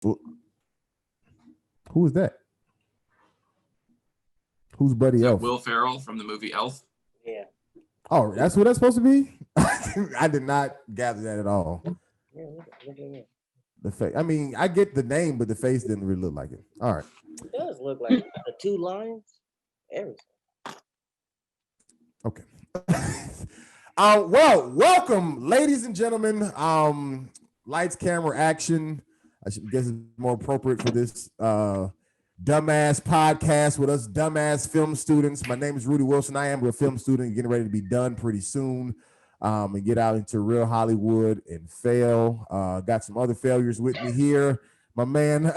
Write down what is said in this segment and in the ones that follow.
Who is that? Who's Buddy Elf? Will Ferrell from the movie Elf. Yeah. Oh, that's what that's supposed to be? I did not gather that at all. Yeah, look at it. The face. I mean, I get the name, but the face didn't really look like it. All right. It does look like the two lines. Everything. Okay. Well, welcome, ladies and gentlemen. Lights, camera, action. I guess it's more appropriate for this dumbass podcast with us dumbass film students. My name is Rudy Wilson. I am a film student getting ready to be done pretty soon and get out into real Hollywood and fail. Got some other failures with me here. My man,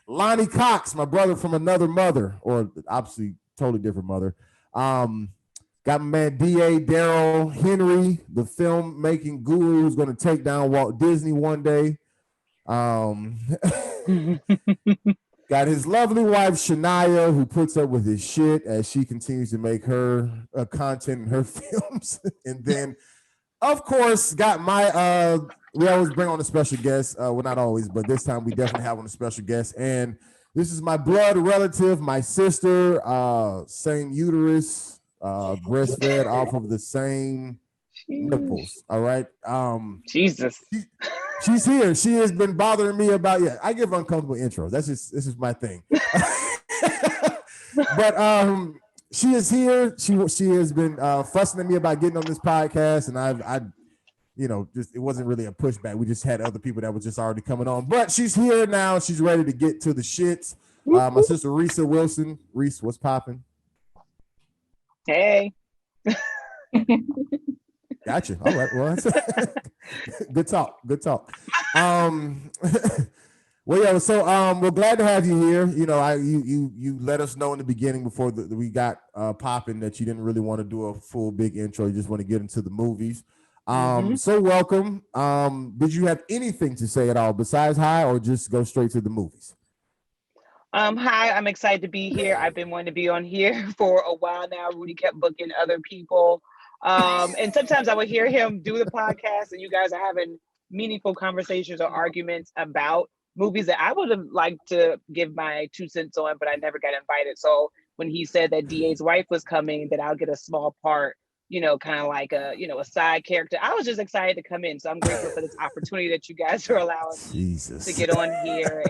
Lonnie Cox, my brother from another mother, or obviously totally different mother. Got my man D.A. Daryl Henry, the filmmaking guru who's going to take down Walt Disney one day. Got his lovely wife Shania, who puts up with his shit as she continues to make her content in her films. And then, of course, got my we always bring on a special guest. Well, not always, but this time we definitely have on a special guest. And this is my blood relative, my sister, same uterus, breastfed off of the same nipples. All right. Jesus. She's here. She has been bothering me about, I give uncomfortable intros. This is my thing. But she is here. She has been fussing at me about getting on this podcast, and I just it wasn't really a pushback. We just had other people that were just already coming on. But she's here now. She's ready to get to the shits. My sister Rhesa Wilson. Rhesa, what's popping? Hey. Gotcha. All right. Well, good talk. Well, yeah. So, we're glad to have you here. You know, you let us know in the beginning before we got popping that you didn't really want to do a full big intro. You just want to get into the movies. So welcome. Did you have anything to say at all besides hi, or just go straight to the movies? Hi, I'm excited to be here. I've been wanting to be on here for a while now. Rudy kept booking other people. And sometimes I would hear him do the podcast and you guys are having meaningful conversations or arguments about movies that I would have liked to give my 2 cents on, but I never got invited. So when he said that DA's wife was coming, that I'll get a small part, kind of like a side character, I was just excited to come in. So I'm grateful for this opportunity that you guys are allowing me to get on here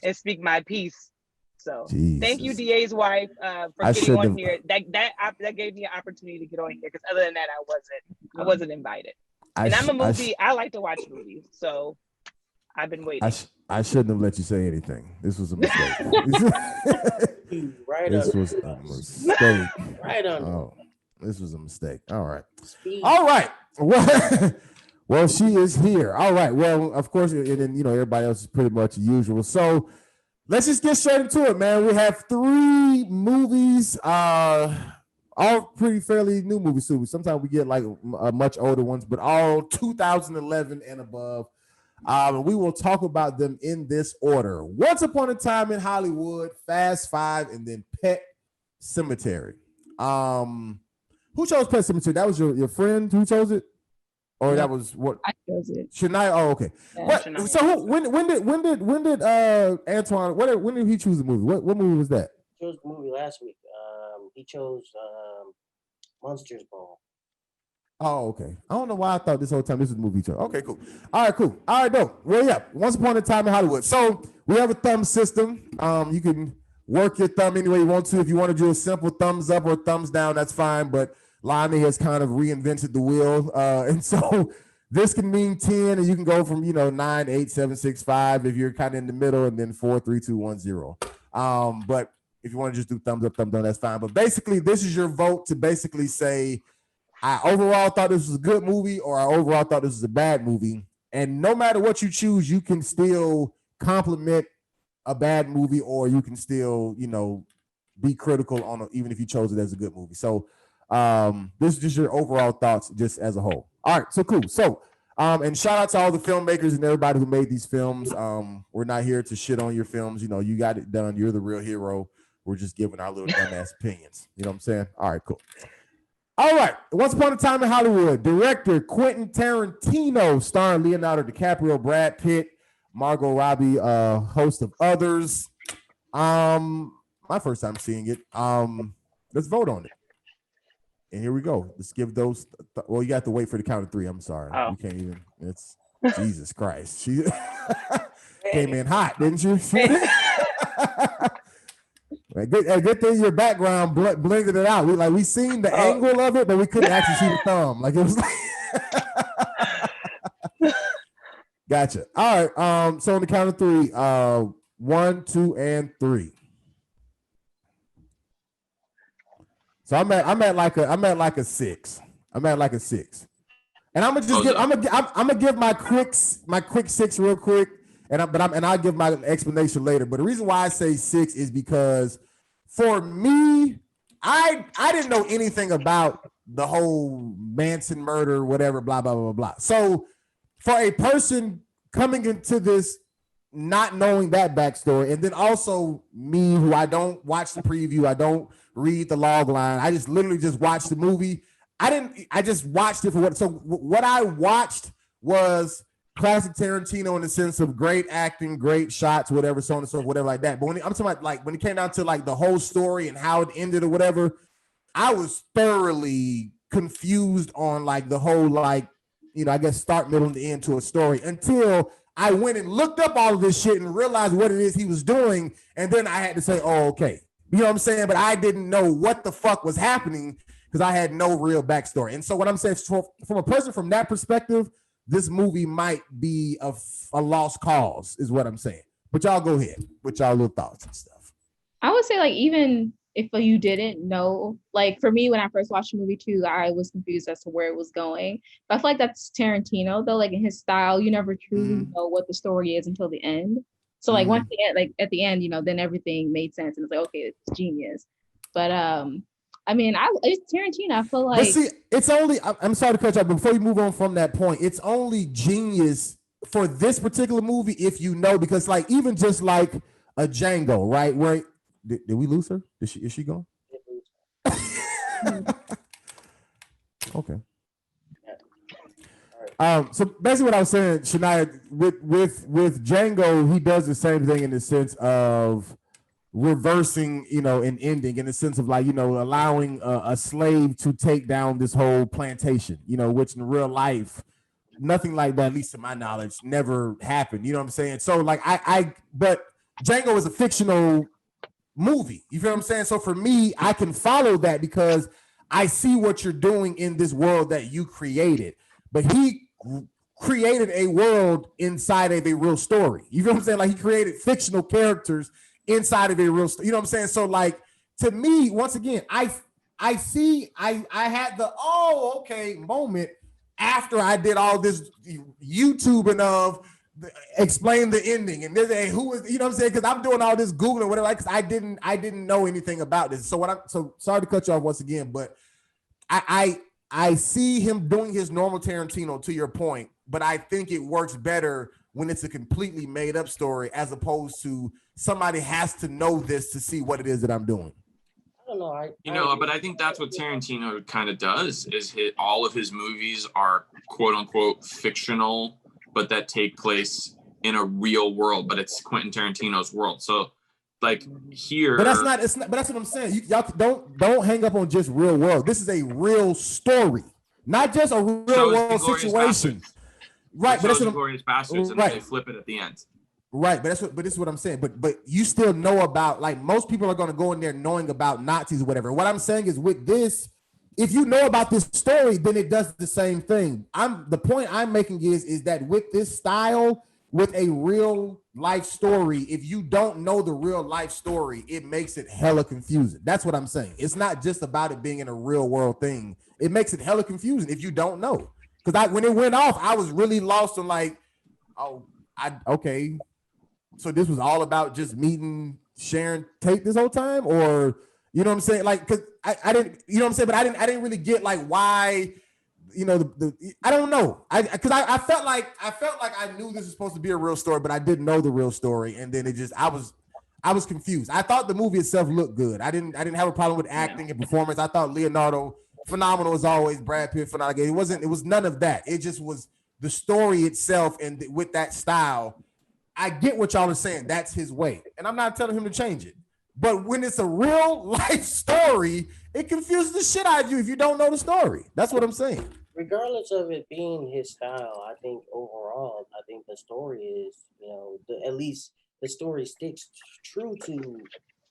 and speak my piece. So thank you, DA's wife, for getting on here. That gave me an opportunity to get on here, because other than that, I wasn't invited. And I like to watch movies, so I've been waiting. I shouldn't have let you say anything. This was a mistake. This was a mistake. Right on. Oh, this was a mistake. All right. All right. Well, she is here. All right. Well, of course, and then everybody else is pretty much usual. So let's just get straight into it, man. We have 3 movies, all pretty fairly new movies too. Sometimes we get like much older ones, but all 2011 and above. And we will talk about them in this order: Once Upon a Time in Hollywood, Fast Five, and then Pet Sematary. Who chose Pet Sematary? That was your friend who chose it? Or that was what I chose it. Shania. Oh, okay. Yeah, so when did Antoine? When did he choose the movie? What movie was that? He chose the movie last week. He chose Monsters Ball. Oh, okay. I don't know why I thought this whole time this was the movie he chose. Okay, cool. All right, cool. All right, dope. Well, yeah. Once Upon a Time in Hollywood. So we have a thumb system. You can work your thumb any way you want to. If you want to do a simple thumbs up or thumbs down, that's fine. But Lonnie has kind of reinvented the wheel. And so this can mean 10, and you can go from, 9, 8, 7, 6, 5 if you're kind of in the middle, and then 4, 3, 2, 1, 0. But if you want to just do thumbs up, thumbs down, that's fine. But basically, this is your vote to basically say, I overall thought this was a good movie, or I overall thought this was a bad movie. And no matter what you choose, you can still compliment a bad movie, or you can still, be critical on it, even if you chose it as a good movie. So this is just your overall thoughts just as a whole. All right, so cool. So and shout out to all the filmmakers and everybody who made these films. We're not here to shit on your films. You got it done. You're the real hero. We're just giving our little dumbass opinions. You know what I'm saying? All right, cool. All right. Once Upon a Time in Hollywood. Director Quentin Tarantino, starring Leonardo DiCaprio, Brad Pitt, Margot Robbie, host of others. My first time seeing it. Let's vote on it. And here we go. Let's give those. Well, you have to wait for the count of three. I'm sorry. Oh. We can't even. It's Jesus Christ. She came in hot, didn't you? Good thing your background blended it out. We seen the angle of it, but we couldn't actually see the thumb. Like it was like. Gotcha. All right. So on the count of three, 1, 2, and 3. So I'm at like a 6. I'm at like a 6. And I'm gonna give my quick 6 real quick, and I'll give my explanation later. But the reason why I say 6 is because for me, I didn't know anything about the whole Manson murder, whatever, blah blah blah blah. So for a person coming into this not knowing that backstory, and then also me, who I don't watch the preview, I don't read the log line, I just literally just watched the movie. I just watched it for what. So what I watched was classic Tarantino in the sense of great acting, great shots, whatever, so on and so forth, whatever like that. But I'm talking about like when it came down to like the whole story and how it ended or whatever, I was thoroughly confused on like the whole like, I guess start, middle, and end to a story until I went and looked up all of this shit and realized what it is he was doing. And then I had to say, oh, okay. You know what I'm saying? But I didn't know what the fuck was happening because I had no real backstory. And so what I'm saying, from a person from that perspective, this movie might be a lost cause is what I'm saying. But y'all go ahead with y'all little thoughts and stuff. I would say like even if you didn't know, like for me, when I first watched the movie too, I was confused as to where it was going. But I feel like that's Tarantino though, like in his style, you never truly know what the story is until the end. So like once at the end, then everything made sense and it's like, okay, it's genius. But I mean, it's Tarantino. I feel like. But see, it's only. I'm sorry to cut you off, but before you move on from that point, it's only genius for this particular movie if you know, because like even just like a Django, right? Where did we lose her? Is she gone? Okay. So basically, what I was saying, Shania, with Django, he does the same thing in the sense of reversing, an ending in the sense of like, allowing a slave to take down this whole plantation, which in real life, nothing like that, at least to my knowledge, never happened. You know what I'm saying? So like but Django is a fictional movie. You feel what I'm saying? So for me, I can follow that because I see what you're doing in this world that you created. But he created a world inside of a real story. You feel what I'm saying? Like he created fictional characters inside of a real story. You know what I'm saying? So like to me, once again, I had the okay moment after I did all this YouTubing of explain the ending and who is, you know what I'm saying? Because I'm doing all this Googling, whatever, because I didn't know anything about this. So sorry to cut you off once again, but I see him doing his normal Tarantino to your point, but I think it works better when it's a completely made up story as opposed to somebody has to know this to see what it is that I'm doing. I don't know. But I think that's what Tarantino kind of does is all of his movies are quote unquote fictional, but that take place in a real world, but it's Quentin Tarantino's world. So like here, but that's not. But that's what I'm saying. Y'all don't hang up on just real world. This is a real story, not just a real world situation. Right, but that's what Glorious Bastards, and they flip it at the end. Right, but this is what I'm saying. But you still know about, like, most people are going to go in there knowing about Nazis or whatever. What I'm saying is with this, if you know about this story, then it does the same thing. The point I'm making is that with this style, with a real life story, if you don't know the real life story, it makes it hella confusing. That's what I'm saying. It's not just about it being in a real world thing. It makes it hella confusing if you don't know. Because when it went off, I was really lost on like, okay. So this was all about just meeting Sharon Tate this whole time, or you know what I'm saying? Like, because I didn't, you know what I'm saying? But I didn't really get like why, I don't know. I felt like I knew this was supposed to be a real story, but I didn't know the real story, and then I was confused. I thought the movie itself looked good. I didn't have a problem with acting and performance. I thought Leonardo phenomenal as always. Brad Pitt phenomenal. It was none of that. It just was the story itself, and with that style. I get what y'all are saying. That's his way, and I'm not telling him to change it. But when it's a real life story, it confuses the shit out of you if you don't know the story. That's what I'm saying. Regardless of it being his style, I think overall, I think the story is, at least the story sticks true to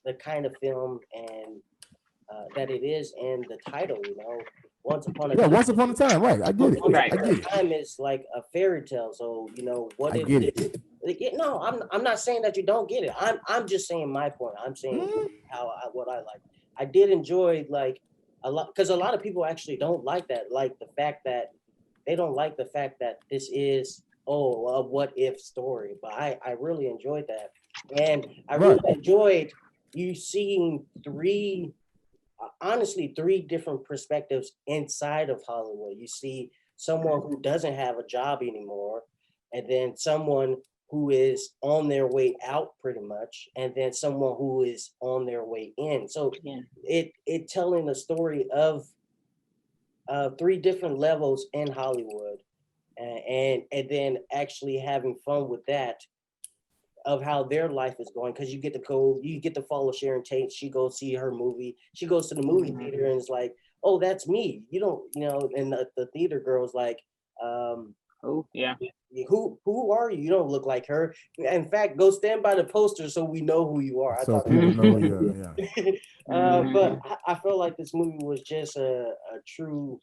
the kind of film and that it is, and the title. Once upon a Yeah, time. once upon a time, right? I get it. Once I upon get a it. time is like a fairy tale. So what I it get is. No, I'm not saying that you don't get it. I'm just saying my point. I'm saying what I like. I did enjoy like a lot because a lot of people actually don't like that. Like the fact that they don't like the fact that this is a what if story. But I really enjoyed that, and I Right. really enjoyed you seeing honestly three different perspectives inside of Hollywood. You see someone who doesn't have a job anymore, and then someone who is on their way out pretty much, and then someone who is on their way in. So it telling the story of three different levels in Hollywood, and then actually having fun with that of how their life is going, because you get to follow Sharon Tate. She goes see her movie. She goes to the movie theater and it's like, oh, that's me. You don't, and the theater girl's like, oh yeah, who are you? You don't look like her. In fact, go stand by the poster so we know who you are. So people know you. Yeah. But I felt like this movie was just a true,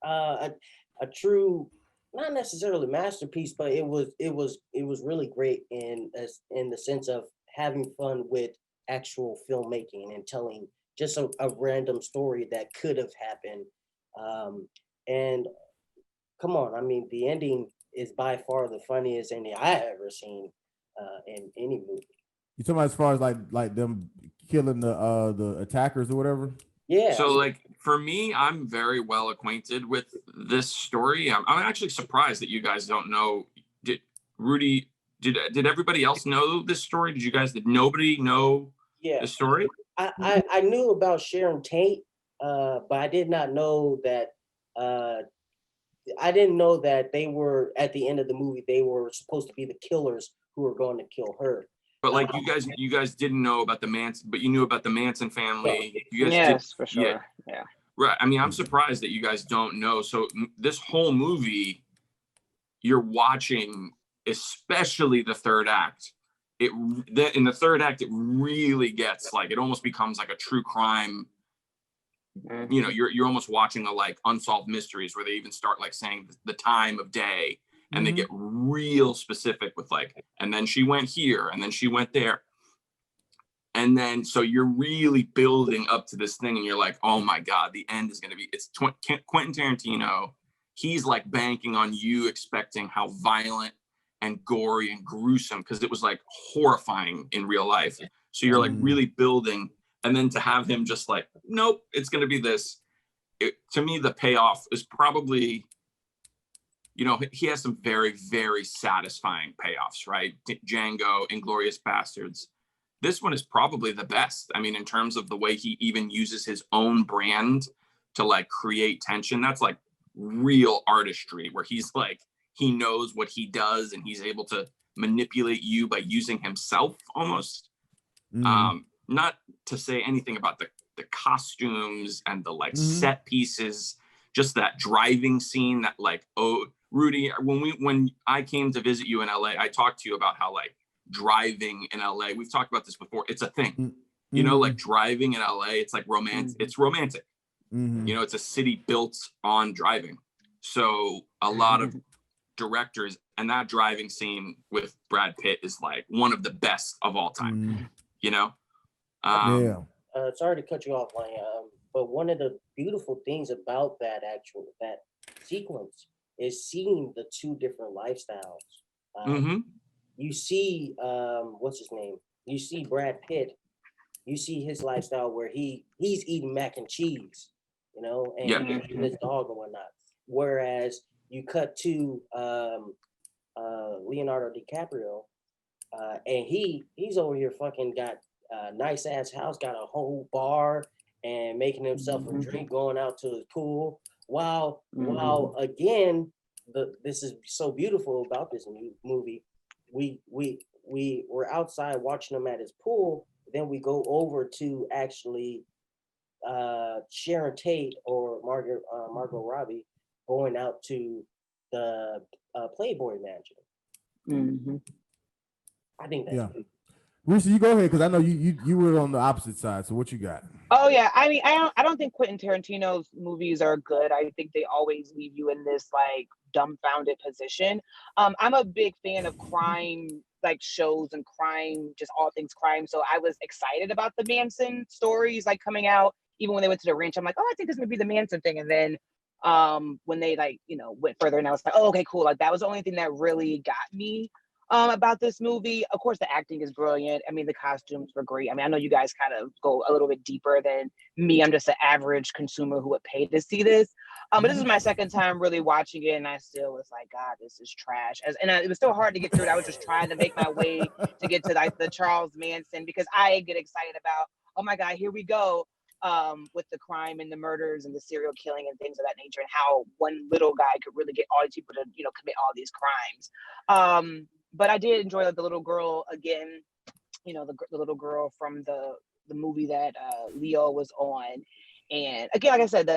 a true, not necessarily masterpiece, but it was really great in the sense of having fun with actual filmmaking and telling just a random story that could have happened. And come on, I mean, the ending is by far the funniest ending I ever seen in any movie. You talking about as far as like them killing the attackers or whatever? Yeah. So like for me, I'm very well acquainted with this story. I'm actually surprised that you guys don't know. Did Rudy? Did everybody else know this story? Did nobody know the story? I knew about Sharon Tate, but I did not know that. I didn't know that they were at the end of the movie. They were supposed to be the killers who were going to kill her. But like you guys didn't know about the Manson, but you knew about the Manson family. You guys yes, for sure. Yeah. Right. I mean, I'm surprised that you guys don't know. So this whole movie, you're watching, especially the third act. In the third act, it really gets like it almost becomes like a true crime. You're almost watching a like unsolved mysteries where they even start like saying the time of day, and they get real specific with like, and then she went here, and then she went there. And then, so you're really building up to this thing and you're like, oh my God, the end is going to be, it's Quentin Tarantino. He's like banking on you expecting how violent and gory and gruesome, because it was like horrifying in real life. So you're like really building. And then to have him just like, nope, it's going to be this. To me, the payoff is probably, he has some very, very satisfying payoffs, right? Django, Inglourious Bastards. This one is probably the best. I mean, in terms of the way he even uses his own brand to like create tension, that's like real artistry where he's like, he knows what he does and he's able to manipulate you by using himself almost. Not to say anything about the costumes and the like set pieces, just that driving scene that like, oh, Rudy, when I came to visit you in LA, I talked to you about how like driving in LA, we've talked about this before, it's a thing. Like driving in LA, it's like romantic. It's romantic. It's a city built on driving. So a lot of directors, and that driving scene with Brad Pitt is like one of the best of all time. Sorry to cut you off, Lane, but one of the beautiful things about that sequence is seeing the two different lifestyles. You see, what's his name? You see Brad Pitt. You see his lifestyle where he's eating mac and cheese, and eating his dog and whatnot. Whereas you cut to Leonardo DiCaprio, and he's over here fucking got a nice ass house, got a whole bar, and making himself a drink, going out to his pool. While again, this is so beautiful about this movie. we were outside watching him at his pool. Then we go over to actually Sharon Tate or Margot Robbie going out to the Playboy Mansion. Mm-hmm. I think that's good. Rhesa, you go ahead because I know you were on the opposite side. So what you got? Oh yeah, I mean, I don't think Quentin Tarantino's movies are good. I think they always leave you in this like dumbfounded position. I'm a big fan of crime like shows and crime, just all things crime. So I was excited about the Manson stories like coming out. Even when they went to the ranch, I'm like, oh, I think this is gonna be the Manson thing. And then when they like, went further and I was like, oh, okay, cool. Like that was the only thing that really got me about this movie. Of course, the acting is brilliant. I mean, the costumes were great. I mean, I know you guys kind of go a little bit deeper than me. I'm just an average consumer who would pay to see this. But this is my second time really watching it, and I still was like, God, this is trash. It was still hard to get through it. I was just trying to make my way to get to like the Charles Manson because I get excited about, oh my God, here we go. With the crime and the murders and the serial killing and things of that nature, and how one little guy could really get all these people to, commit all these crimes. But I did enjoy like the little girl again, the little girl from the movie that Leo was on. And again, like I said,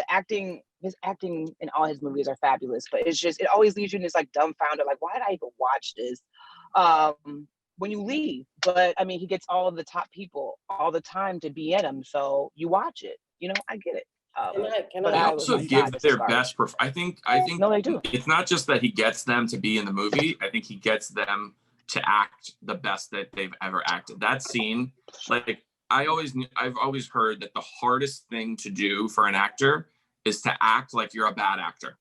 his acting in all his movies are fabulous, but it always leaves you in this like dumbfounded, like, why did I even watch this? When you leave. But I mean, he gets all of the top people all the time to be in him, so you watch it. I get it. They also give their best. I think. No, they do. It's not just that he gets them to be in the movie. I think he gets them to act the best that they've ever acted. That scene, like I've always heard that the hardest thing to do for an actor is to act like you're a bad actor.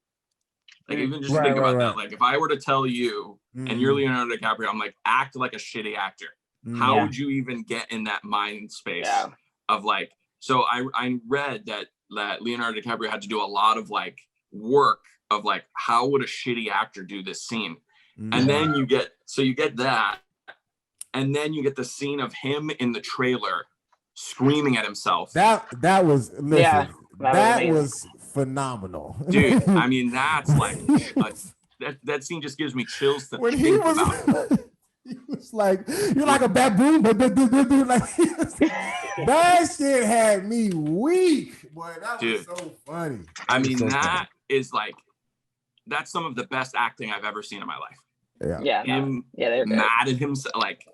Like even just think about that. Like if I were to tell you, and you're Leonardo DiCaprio, I'm like, act like a shitty actor. How would you even get in that mind space of like? So I read that Leonardo DiCaprio had to do a lot of like work of like, how would a shitty actor do this scene? And then you get that, and then you get the scene of him in the trailer screaming at himself. That was that was phenomenal, dude. I mean, that's like that scene just gives me chills to when think about. He was like, "You're like a baboon," but like that shit had me weak. Boy, that was so funny. I mean, that is like that's some of the best acting I've ever seen in my life. Him mad at himself, like,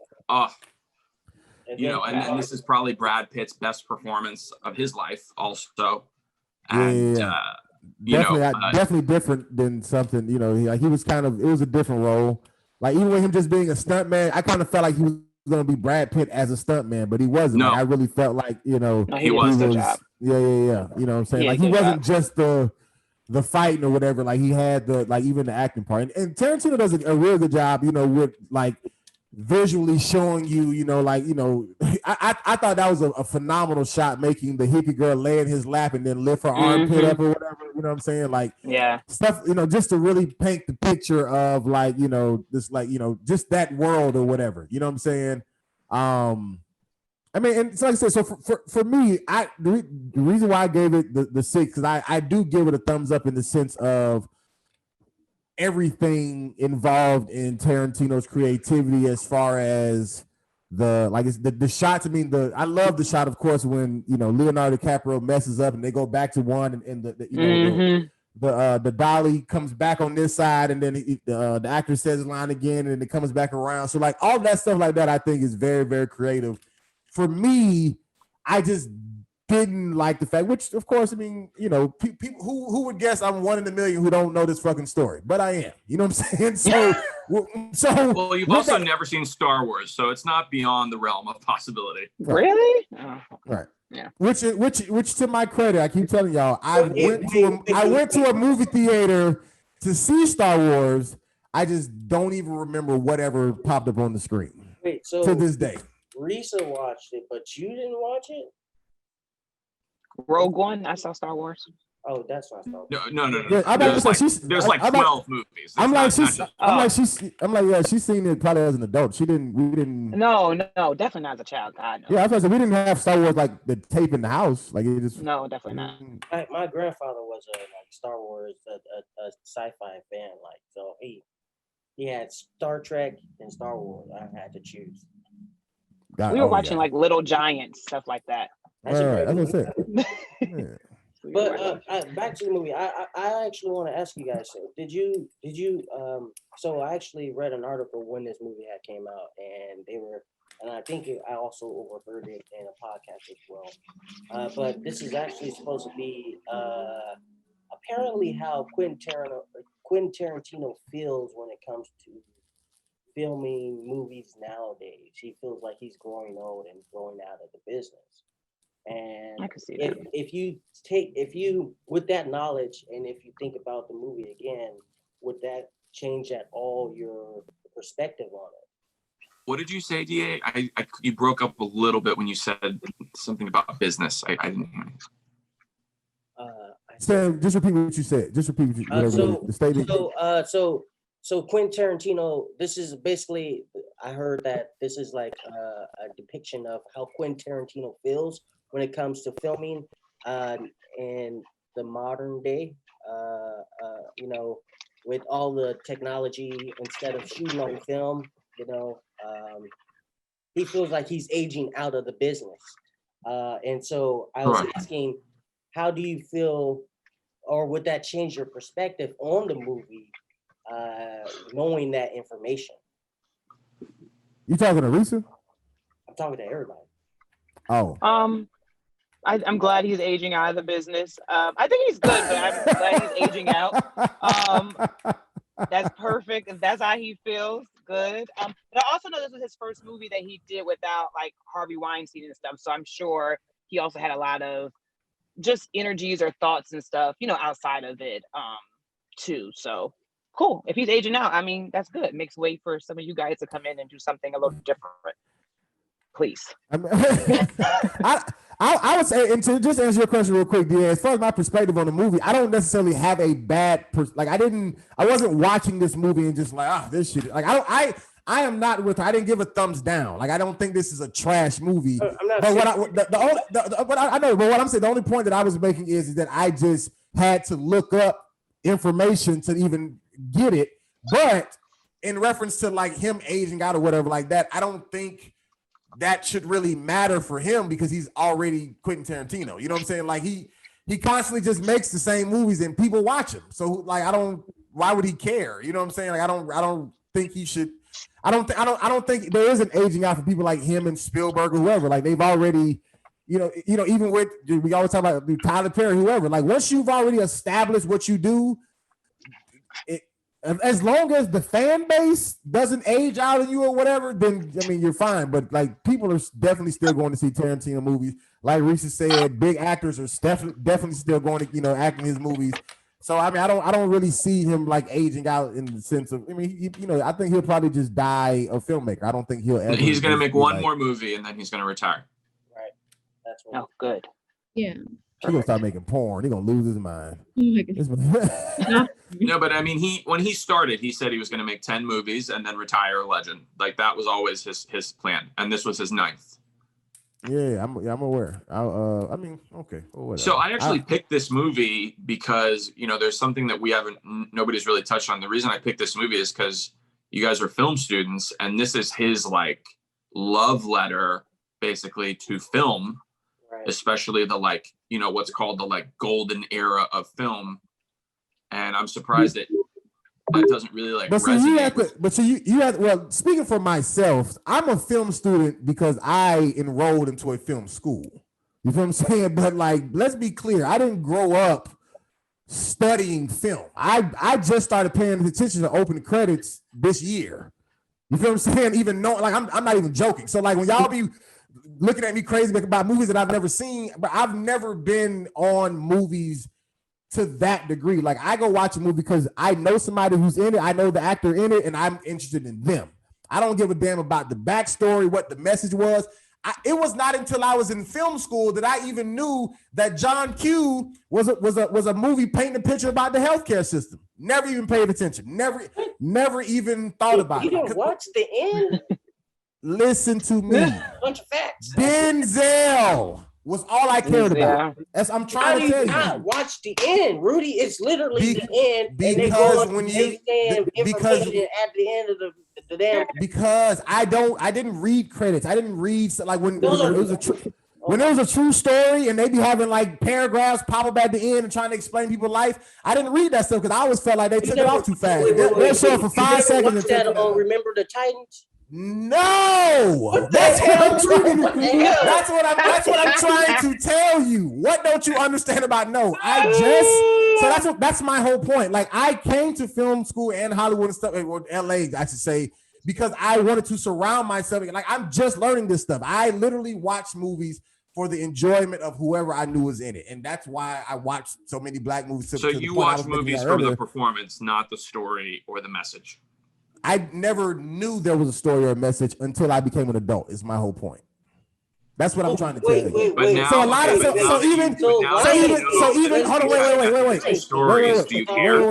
and this is probably Brad Pitt's best performance of his life, also. And definitely different than something. He was kind of. It was a different role. Like even with him just being a stuntman, I kind of felt like he was going to be Brad Pitt as a stuntman, but he wasn't. No. Like, I really felt like he was the job. Yeah. You know what I'm saying? Like he wasn't just the fighting or whatever. Like he had even the acting part. And Tarantino does a real good job. With like visually showing you. I thought that was a phenomenal shot, making the hippie girl lay in his lap and then lift her armpit up or whatever. You know what I'm saying? Like stuff. Just to really paint the picture of like this just that world or whatever. You know what I'm saying? I mean, and so like I said, so for me, the reason why I gave it the 6, because I do give it a thumbs up in the sense of everything involved in Tarantino's creativity as far as the shots. I mean, I love the shot, of course, when Leonardo DiCaprio messes up and they go back to one, and the dolly comes back on this side, and then the actor says his line again, and it comes back around. So like all that stuff like that, I think is very, very creative. For me, I just didn't like the fact, which of course, I mean, people who would guess I'm one in a million who don't know this fucking story, but I am. You know what I'm saying? Well, you've also never seen Star Wars, so it's not beyond the realm of possibility. Right. Really? Right. Yeah. Which to my credit, I keep telling y'all, I went to a movie theater to see Star Wars. I just don't even remember whatever popped up on the screen. Wait, so to this day. Rhesa watched it, but you didn't watch it? Rogue One, I saw Star Wars. Oh, that's not Star Wars. No. Yeah, there's like 12 movies. She's seen it probably as an adult. We didn't. No, definitely not as a child. God, no. Yeah, I was we didn't have Star Wars like the tape in the house. Like it just. No, definitely not. My grandfather was a Star Wars, a sci-fi fan. Like so, he He had Star Trek and Star Wars. I had to choose. We were watching like Little Giants, stuff like that. That's a great That's movie. what I said. Yeah. But back to the movie. I actually want to ask you guys. So so I actually read an article when this movie had came out, and I think I also overheard it in a podcast as well. But this is actually supposed to be apparently how Quentin Tarantino feels when it comes to filming movies nowadays. He feels like he's growing old and growing out of the business. And I can see that. if you with that knowledge, and if you think about the movie again, would that change at all your perspective on it? What did you say, DA? You broke up a little bit when you said something about business. I didn't hear you. Sam, just repeat what you said. Just repeat the statement. So Quentin Tarantino, this is basically, I heard that this is like a depiction of how Quentin Tarantino feels when it comes to filming in the modern day, with all the technology, instead of shooting on film, he feels like he's aging out of the business. And so I was asking, how do you feel, or would that change your perspective on the movie, knowing that information? You talking to Rhesa? I'm talking to everybody. Oh. I'm glad he's aging out of the business. I think he's good, but I'm glad he's aging out. That's perfect. If that's how he feels, good. But I also know this was his first movie that he did without like Harvey Weinstein and stuff. So I'm sure he also had a lot of just energies or thoughts and stuff, outside of it, too. So cool. If he's aging out, I mean, that's good. Makes way for some of you guys to come in and do something a little different. Please. I would say, and to just answer your question real quick, DA, as far as my perspective on the movie, I don't necessarily have a bad I wasn't watching this movie and just like, this shit. Like I am not with her. I didn't give a thumbs down. Like I don't think this is a trash movie. I'm not. But I know. But what I'm saying, the only point that I was making is that I just had to look up information to even get it. But in reference to like him aging out or whatever like that, I don't think that should really matter for him because he's already Quentin Tarantino. You know what I'm saying? Like he constantly just makes the same movies and people watch him. So like why would he care? You know what I'm saying? Like I don't think he should. I don't think there is an aging out for people like him and Spielberg or whoever. Like they've already, even with, we always talk about Tyler Perry, whoever. Like once you've already established what you do, as long as the fan base doesn't age out of you or whatever, then I mean you're fine. But like people are definitely still going to see Tarantino movies. Like Rhesa said, big actors are definitely still going to act in his movies. So I mean I don't really see him like aging out in the sense of, I mean I think he'll probably just die a filmmaker. I don't think he'll ever. He's going to make one more movie and then he's going to retire. Right. That's what. Oh, good. Yeah. He's gonna start making porn. He's gonna lose his mind. No, but I mean, when he started, he said he was going to make 10 movies and then retire a legend. Like that was always his plan, and this was his 9th. Yeah, I'm aware. I mean, okay. Well, so I actually picked this movie because there's something that nobody's really touched on. The reason I picked this movie is because you guys are film students, and this is his like love letter, basically, to film. Right. Especially the what's called the like golden era of film, and I'm surprised that doesn't really like resonate. Well, speaking for myself, I'm a film student because I enrolled into a film school. You feel what I'm saying? But like, let's be clear, I didn't grow up studying film. I just started paying attention to open credits this year. You feel what I'm saying? Even though, like, I'm not even joking. So like when y'all be looking at me crazy about movies that I've never seen, but I've never been on movies to that degree. Like I go watch a movie because I know somebody who's in it, I know the actor in it, and I'm interested in them. I don't give a damn about the backstory, what the message was. It was not until I was in film school that I even knew that John Q was a movie painting a picture about the healthcare system. Never even paid attention. Never even thought about it. You didn't watch the end? Listen to me. Bunch of facts. Denzel was all I cared about. That's I'm How trying do to tell you not you. watch the end, Rudy? It's literally the end, and they Because go when they you saying because information at the end of the damn. because I didn't read credits. I didn't read like when Those it are- was a when it was a true story and they be having like paragraphs pop up at the end and trying to explain people's life. I didn't read that stuff because I always felt like they took it off too fast. They'll show it for 5 seconds and watch take that it down. Remember the Titans? No, That's that's what I'm trying to tell you. What don't you understand about no? That's my whole point. Like I came to film school and Hollywood and stuff, or LA, I should say, because I wanted to surround myself. Like I'm just learning this stuff. I literally watch movies for the enjoyment of whoever I knew was in it, and that's why I watched so many black movies. So you watch movies for the performance, not the story or the message. I never knew there was a story or a message until I became an adult. Is my whole point. That's what I'm trying to tell you. Wait. So a lot of so even hold on, wait. Stories, do you care?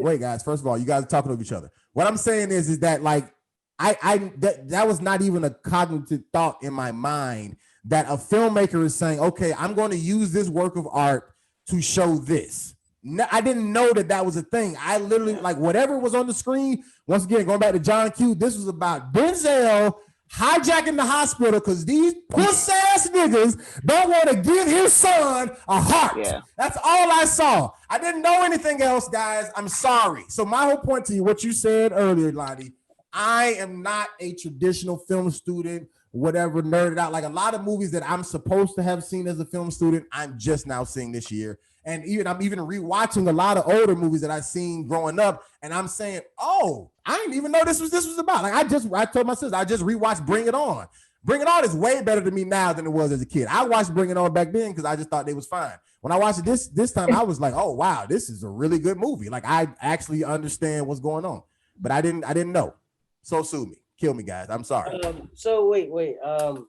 Wait, guys. First of all, you guys are talking over each other. What I'm saying is that like that was not even a cognitive thought in my mind that a filmmaker is saying, okay, I'm going to use this work of art to show this. No, I didn't know that was a thing. I literally like whatever was on the screen. Once again, going back to John Q, this was about Denzel hijacking the hospital because these puss ass niggas don't want to give his son a heart. Yeah. That's all I saw. I didn't know anything else, guys. I'm sorry. So my whole point to you, what you said earlier, Lonnie, I am not a traditional film student, whatever, nerded out. Like a lot of movies that I'm supposed to have seen as a film student, I'm just now seeing this year. And I'm even rewatching a lot of older movies that I've seen growing up, and I'm saying, "Oh, I didn't even know this was about." Like I told my sister, I just rewatched Bring It On. Bring It On is way better to me now than it was as a kid. I watched Bring It On back then because I just thought they was fine. When I watched it this time, I was like, "Oh wow, this is a really good movie." Like I actually understand what's going on, but I didn't know. So sue me, kill me, guys. I'm sorry. So wait. To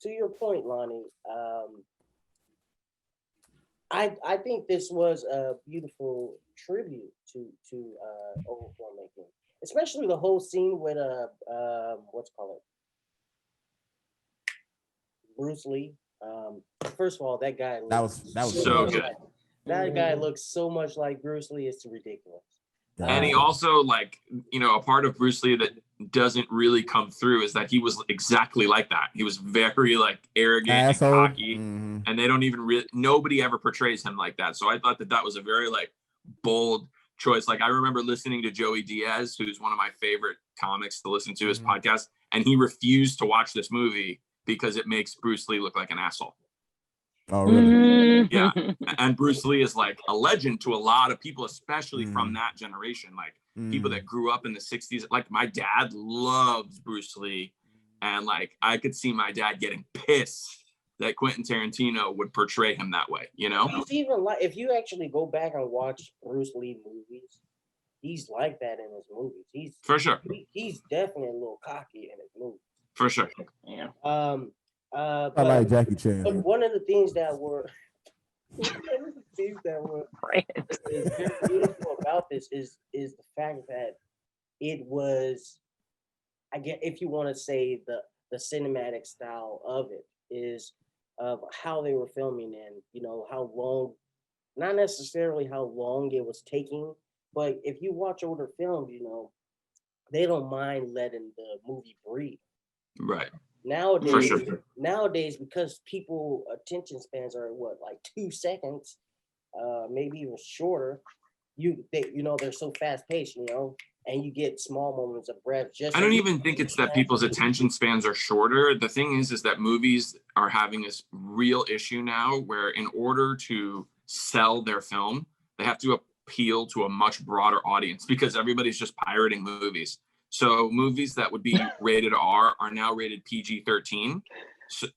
your point, Lonnie. I think this was a beautiful tribute to old filmmaking, especially the whole scene with what's called it, Bruce Lee. First of all, that guy that was so good. That guy looks so much like Bruce Lee. It's ridiculous. And he also, like, a part of Bruce Lee that doesn't really come through is that he was exactly like that. He was very like arrogant and cocky, and they don't even nobody ever portrays him like that. So I thought that was a very like bold choice. Like I remember listening to Joey Diaz, who's one of my favorite comics to listen to his podcast, and he refused to watch this movie because it makes Bruce Lee look like an asshole. Oh, really? Yeah. And Bruce Lee is like a legend to a lot of people, especially from that generation. Like people that grew up in the 60s. Like my dad loves Bruce Lee. And like I could see my dad getting pissed that Quentin Tarantino would portray him that way, He's even like, if you actually go back and watch Bruce Lee movies, he's like that in his movies. He's for sure. He's definitely a little cocky in his movies. For sure. Yeah. I like Jackie Chan. But one of the things that were is very beautiful about this is the fact that it was, I guess, if you want to say the cinematic style of it is of how they were filming and how long, not necessarily how long it was taking, but if you watch older films, they don't mind letting the movie breathe. Right. Nowadays, because people attention spans are like 2 seconds, maybe even shorter. They're so fast paced, and you get small moments of breath. I don't even think it's that people's attention spans are shorter. The thing is that movies are having this real issue now, where in order to sell their film, they have to appeal to a much broader audience because everybody's just pirating movies. So movies that would be rated R are now rated PG-13.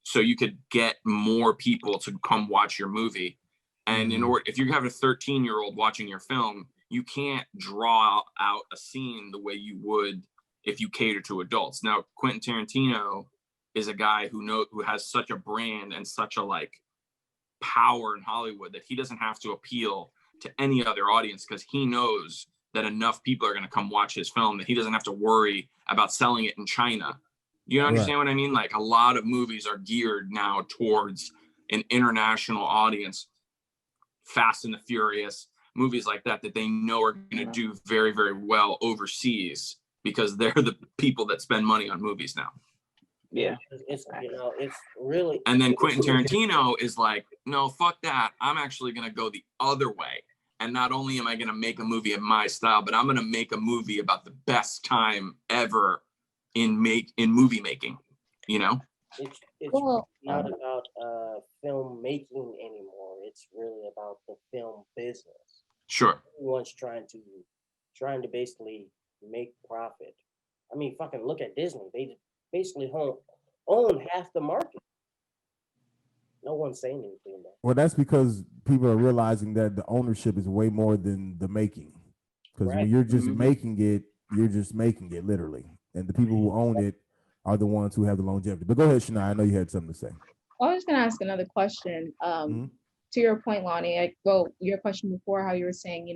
So you could get more people to come watch your movie. And if you have a 13-year-old watching your film, you can't draw out a scene the way you would if you cater to adults. Now, Quentin Tarantino is a guy who has such a brand and such a like power in Hollywood that he doesn't have to appeal to any other audience because he knows that enough people are going to come watch his film that he doesn't have to worry about selling it in China You Right. understand what I mean? Like a lot of movies are geared now towards an international audience. Fast and the Furious, movies like that they know are going to do very, very well overseas because they're the people that spend money on movies now. Yeah. It's it's really. And then Quentin Tarantino is like, no, fuck that. I'm actually going to go the other way. And not only am I going to make a movie in my style, but I'm going to make a movie about the best time ever in movie making, you know? It's Well, not about film making anymore. It's really about the film business. Sure. Everyone's trying to basically make profit. I mean, fucking look at Disney. They basically own half the market. No one's saying anything about it. Well, that's because people are realizing that the ownership is way more than the making. Because when Right. you're just making it, you're just making it literally. And the people who own it are the ones who have the longevity. But go ahead, Shania. I know you had something to say. I was going to ask another question. To your point, Lonnie, your question before, how you were saying,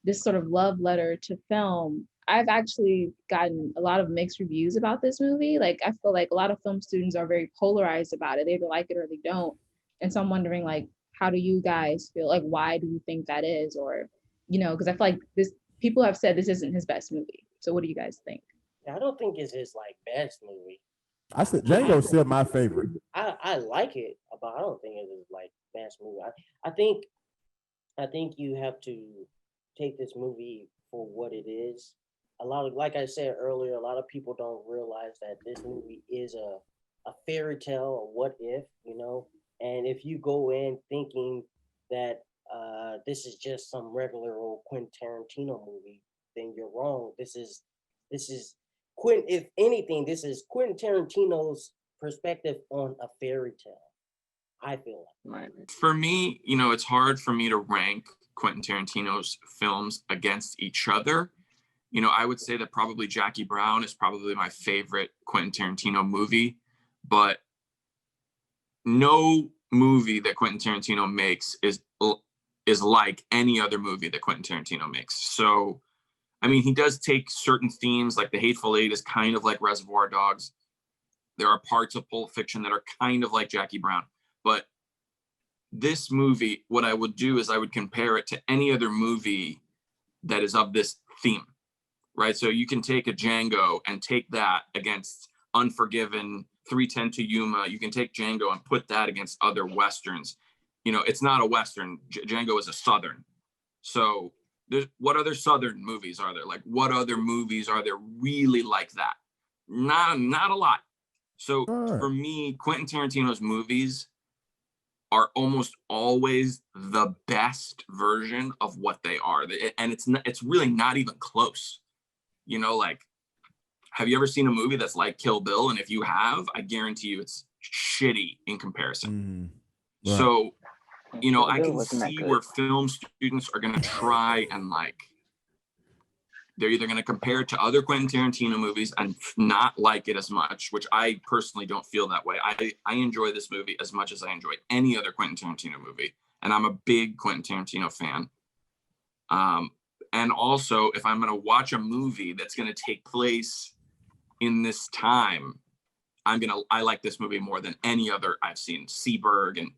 this sort of love letter to film. I've actually gotten a lot of mixed reviews about this movie. Like, I feel like a lot of film students are very polarized about it. They either like it or they don't. And so I'm wondering, like, how do you guys feel? Like, why do you think that is? Or, because I feel like people have said this isn't his best movie. So what do you guys think? I don't think it's his best movie. I said Django's still my favorite. I like it, but I don't think it is best movie. I think you have to take this movie for what it is. Like I said earlier, a lot of people don't realize that this movie is a fairy tale, a what if, and if you go in thinking that this is just some regular old Quentin Tarantino movie, then you're wrong. This is Quentin. If anything, this is Quentin Tarantino's perspective on a fairy tale. I feel like. For me, it's hard for me to rank Quentin Tarantino's films against each other. I would say that probably Jackie Brown is probably my favorite Quentin Tarantino movie, but no movie that Quentin Tarantino makes is like any other movie that Quentin Tarantino makes. So, I mean, he does take certain themes, like The Hateful Eight is kind of like Reservoir Dogs. There are parts of Pulp Fiction that are kind of like Jackie Brown, but this movie, what I would do is I would compare it to any other movie that is of this theme, right? So you can take a Django and take that against Unforgiven, 3:10 to Yuma. You can take Django and put that against other Westerns. It's not a Western. Django is a Southern. So what other Southern movies are there? Like, what other movies are there really like that? Not a lot. So for me, Quentin Tarantino's movies are almost always the best version of what they are. And it's really not even close. Like, have you ever seen a movie that's like Kill Bill? And if you have, I guarantee you it's shitty in comparison. Right. So, I can see where film students are going to try and they're either going to compare it to other Quentin Tarantino movies and not like it as much, which I personally don't feel that way. I enjoy this movie as much as I enjoy any other Quentin Tarantino movie. And I'm a big Quentin Tarantino fan. And also, if I'm going to watch a movie that's going to take place in this time, I like this movie more than any other I've seen. Seberg and,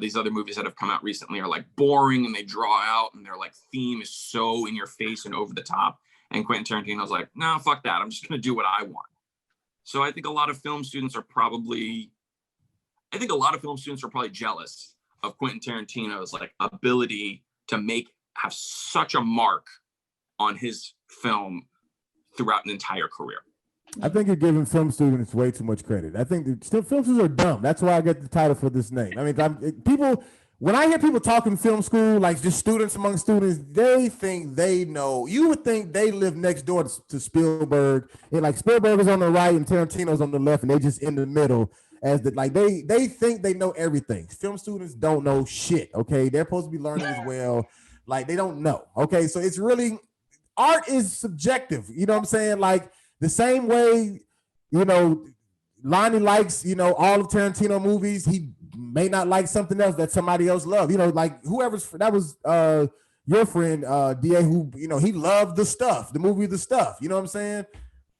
these other movies that have come out recently are boring and they draw out and their theme is so in your face and over the top. And Quentin Tarantino's like, no, fuck that. I'm just going to do what I want. So I think a lot of film students are probably jealous of Quentin Tarantino's ability to have such a mark on his film throughout an entire career. I think you're giving film students way too much credit. I think film students are dumb. That's why I get the title for this name. I mean, when I hear people talking film school, just students among students, they think they know. You would think they live next door to Spielberg. And Spielberg is on the right and Tarantino's on the left, and they just in the middle. They think they know everything. Film students don't know shit. Okay, they're supposed to be learning as well. They don't know. Okay, so it's really, art is subjective. You know what I'm saying? The same way, Lonnie likes, all of Tarantino movies. He may not like something else that somebody else loved. That was your friend, DA, who, he loved The Stuff, the movie The Stuff. You know what I'm saying?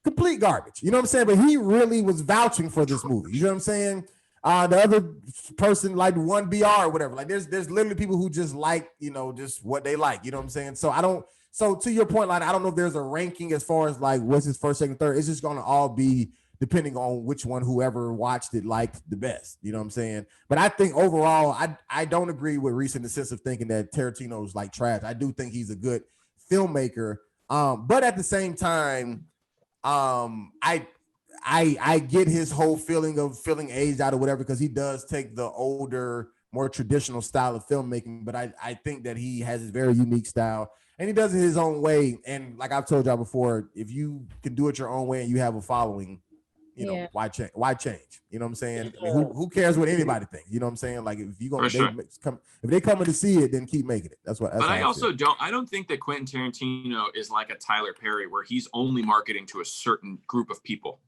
complete garbage. You know what I'm saying? But he really was vouching for this movie. You know what I'm saying? The other person like one BR or whatever. Like there's literally people who just like, you know, just what they like. You know what I'm saying? So I don't. So to your point, like I don't know if there's a ranking as far as like what's his first, second, third. It's just gonna all be depending on which one whoever watched it liked the best. You know what I'm saying? But I think overall, I don't agree with Reese in the sense of thinking that Tarantino's like trash. I do think he's a good filmmaker. But at the same time, I get his whole feeling of feeling aged out or whatever, because he does take the older, more traditional style of filmmaking. But I think that he has his very unique style and he does it his own way. And like I've told y'all before, if you can do it your own way and you have a following, you know, why change? Why change? You know what I'm saying? I mean, who cares what anybody thinks? You know what I'm saying? Like if you gonna if they coming to see it, then keep making it. That's what. That's but I don't think that Quentin Tarantino is like a Tyler Perry where he's only marketing to a certain group of people.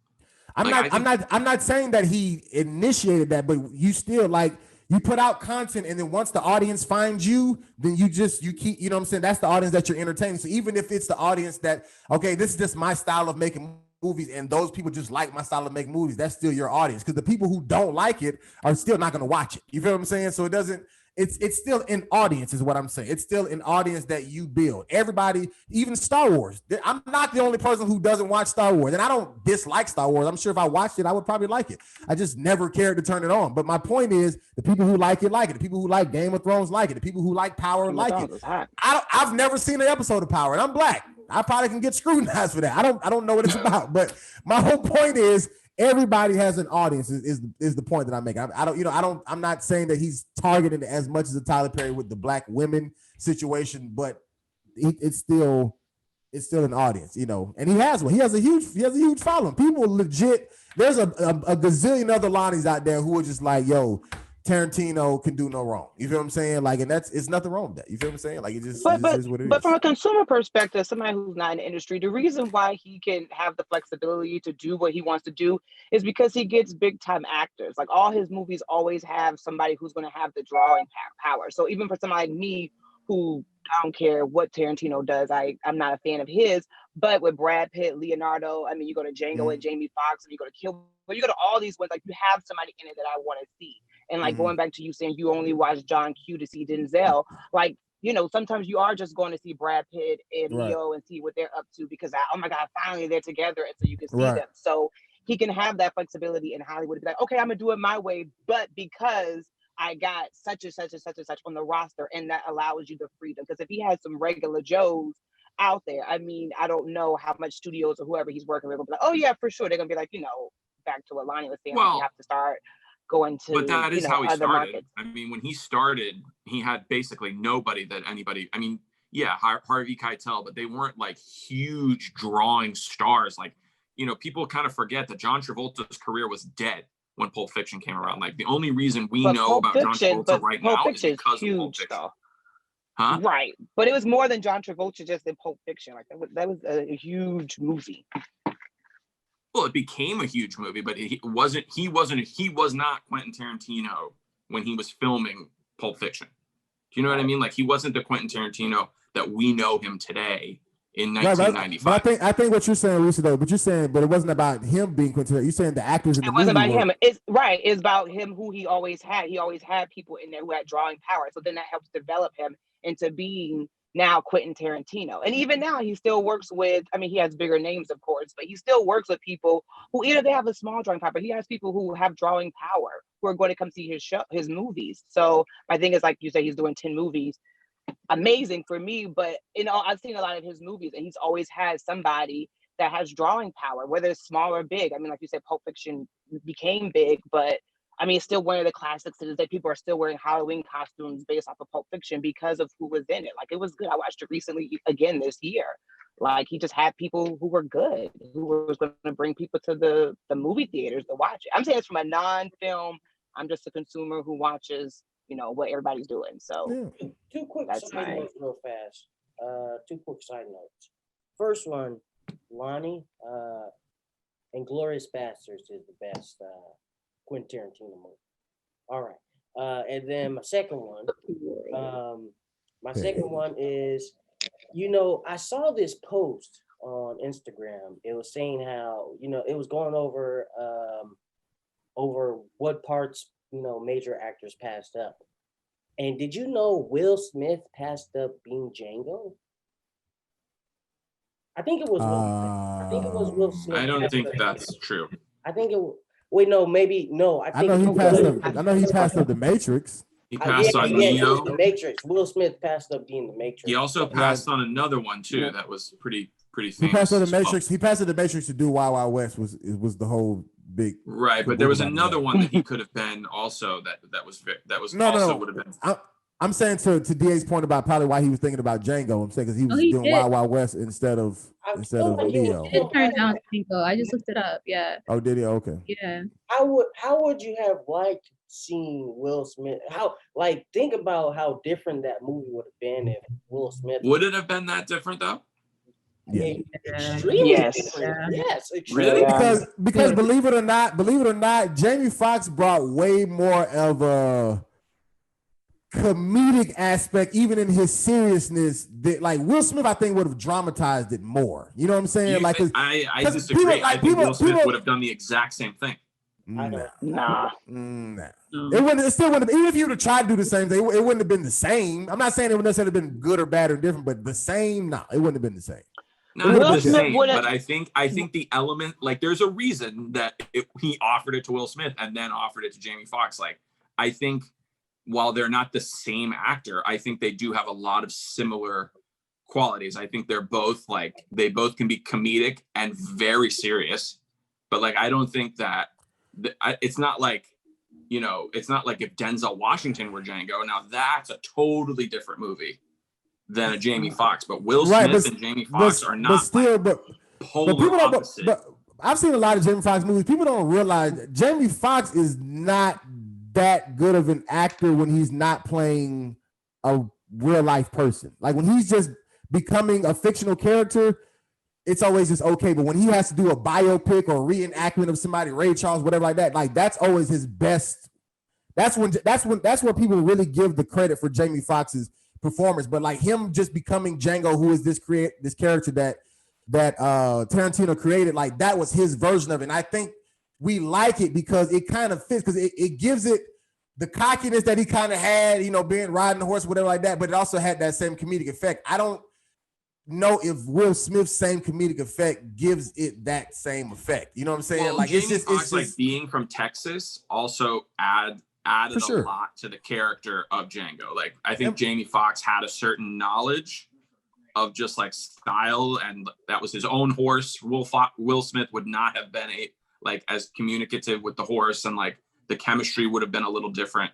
I'm not saying that he initiated that, but you still like you put out content and then once the audience finds you, then you keep, you know what I'm saying? That's the audience that you're entertaining. So even if it's the audience that, okay, this is just my style of making movies and those people just like my style of making movies, that's still your audience, because the people who don't like it are still not going to watch it. You feel what I'm saying? So it's still an audience is what I'm saying. It's still an audience that you build. Everybody, even Star Wars. I'm not the only person who doesn't watch Star Wars, and I don't dislike Star Wars. I'm sure if I watched it, I would probably like it. I just never cared to turn it on. But my point is, the people who like it like it. The people who like Game of Thrones like it. The people who like Power like it. I've never seen an episode of Power, and I'm black. I probably can get scrutinized for that. I don't know what it's about. But my whole point is, everybody has an audience is the point that I'm making. I'm not saying that he's targeted as much as a Tyler Perry with the black women situation, but it's still an audience, you know. And he has one. He has a huge following. People legit. There's a gazillion other Lonnies out there who are just like, yo, Tarantino can do no wrong. You feel what I'm saying? Like, and it's nothing wrong with that. You feel what I'm saying? Like, it just is what it is. But from a consumer perspective, somebody who's not in the industry, the reason why he can have the flexibility to do what he wants to do is because he gets big time actors. Like all his movies always have somebody who's going to have the drawing power. So even for somebody like me, who I don't care what Tarantino does, I'm not a fan of his. But with Brad Pitt, Leonardo, I mean, you go to Django and Jamie Foxx, and you go to Kill, but you go to all these ones, like you have somebody in it that I want to see. And like going back to you saying you only watch John Q to see Denzel, like, you know, sometimes you are just going to see Brad Pitt and Leo and see what they're up to because, oh my God, finally they're together. And so you can see them. So he can have that flexibility in Hollywood to be like, okay, I'm going to do it my way. But because I got such and such and such and such on the roster, and that allows you the freedom. Because if he had some regular Joes out there, I mean, I don't know how much studios or whoever he's working with will be like, oh yeah, for sure. They're going to be like, you know, back to what Lonnie was saying, you have to start going to, but that is how he started. Markets. I mean, when he started, he had basically nobody that anybody, I mean, yeah, Harvey Keitel, but they weren't like huge drawing stars. Like, you know, people kind of forget that John Travolta's career was dead when Pulp Fiction came around. Like the only reason we know about John Travolta right now is because of Pulp Fiction. Huh? Right. But it was more than John Travolta just in Pulp Fiction. Like that was a huge movie. Well, it became a huge movie, but he was not Quentin Tarantino when he was filming Pulp Fiction. Do you know what I mean? Like he wasn't the Quentin Tarantino that we know him today in 1995. But I think what you're saying, Rhesa, though, but it wasn't about him being Quentin Tarantino. You're saying the actors in the movie. It wasn't about him. It's about him who he always had. He always had people in there who had drawing power. So then that helps develop him into being now Quentin Tarantino. And even now he still works with, I mean, he has bigger names, of course, but he still works with people who either they have a small drawing power, but he has people who have drawing power who are going to come see his movies. So my thing is, like you say, he's doing 10 movies. Amazing for me, but you know, I've seen a lot of his movies and he's always had somebody that has drawing power, whether it's small or big. I mean, like you said, Pulp Fiction became big, but I mean, it's still one of the classics is that people are still wearing Halloween costumes based off of Pulp Fiction because of who was in it. Like, it was good. I watched it recently again this year. Like, he just had people who were good, who was going to bring people to the movie theaters to watch it. I'm saying it's from a non-film. I'm just a consumer who watches, you know, what everybody's doing. So two quick side notes real fast. Two quick side notes. First one, Lonnie, Inglourious Basterds is the best Quentin Tarantino movie. All right. And then my second one, is, you know, I saw this post on Instagram. It was saying how, it was going over over what parts, major actors passed up. And did you know Will Smith passed up being Django? I think it was Will Smith. I think it was Will Smith. I don't passed think up that's Django. true. I think it. Wait, no, maybe no. I I think know he it passed was. up. I know he passed up the Matrix. He Yeah, passed on yeah, it was Neo. the Matrix. Will Smith passed up being the Matrix. He also Yeah. passed on another one too that was pretty He famous. passed up the as well. Matrix. He passed up the Matrix to do Wild Wild West. Was the whole big Right, but there was another one that he could have been also that was also would have been. I'm saying to DA's point about probably why he was thinking about Django. I'm saying because he was he doing did. Wild Wild West instead of Neo. It turned down Cinco. I just looked it up. Yeah. Oh, did he? Okay. Yeah. How would you have liked seeing Will Smith? Think about how different that movie would have been if Will Smith. Would it have been that different though? Yeah. Extremely Yes. different. Yeah. Yes, extremely. Really? Because believe it or not, Jamie Foxx brought way more of a comedic aspect, even in his seriousness. That like Will Smith, I think would have dramatized it more. You know what I'm saying? I disagree. I think Will Smith would have done the exact same thing. Nah. It still wouldn't have, even if you would have tried to do the same thing, it wouldn't have been the same. I'm not saying it would necessarily have been good or bad or different, but the same, it wouldn't have been the same. Not the same, but I think the element, like there's a reason that he offered it to Will Smith and then offered it to Jamie Foxx. Like I think while they're not the same actor, I think they do have a lot of similar qualities. I think they both can be comedic and very serious, but like I don't think that it's not like if Denzel Washington were Django. Now that's a totally different movie than a Jamie Foxx, but Will Smith and Jamie Foxx are not polar opposite. But I've seen a lot of Jamie Foxx movies. People don't realize that Jamie Foxx is not that good of an actor when he's not playing a real life person. Like when he's just becoming a fictional character, it's always just okay. But when he has to do a biopic or reenactment of somebody, Ray Charles, whatever like that, like that's always his best. That's where people really give the credit for Jamie Foxx's performance. But like him just becoming Django, who is this character that Tarantino created, like that was his version of it. And I think we like it because it kind of fits, because it gives it the cockiness that he kind of had, being riding the horse, whatever like that, but it also had that same comedic effect. I don't know if Will Smith's same comedic effect gives it that same effect. You know what I'm saying? Well, like Jamie it's Foxx, just like being from Texas also added a lot to the character of Django. Like I think Jamie Foxx had a certain knowledge of just like style, and that was his own horse. Will Smith would not have been as communicative with the horse, and like the chemistry would have been a little different.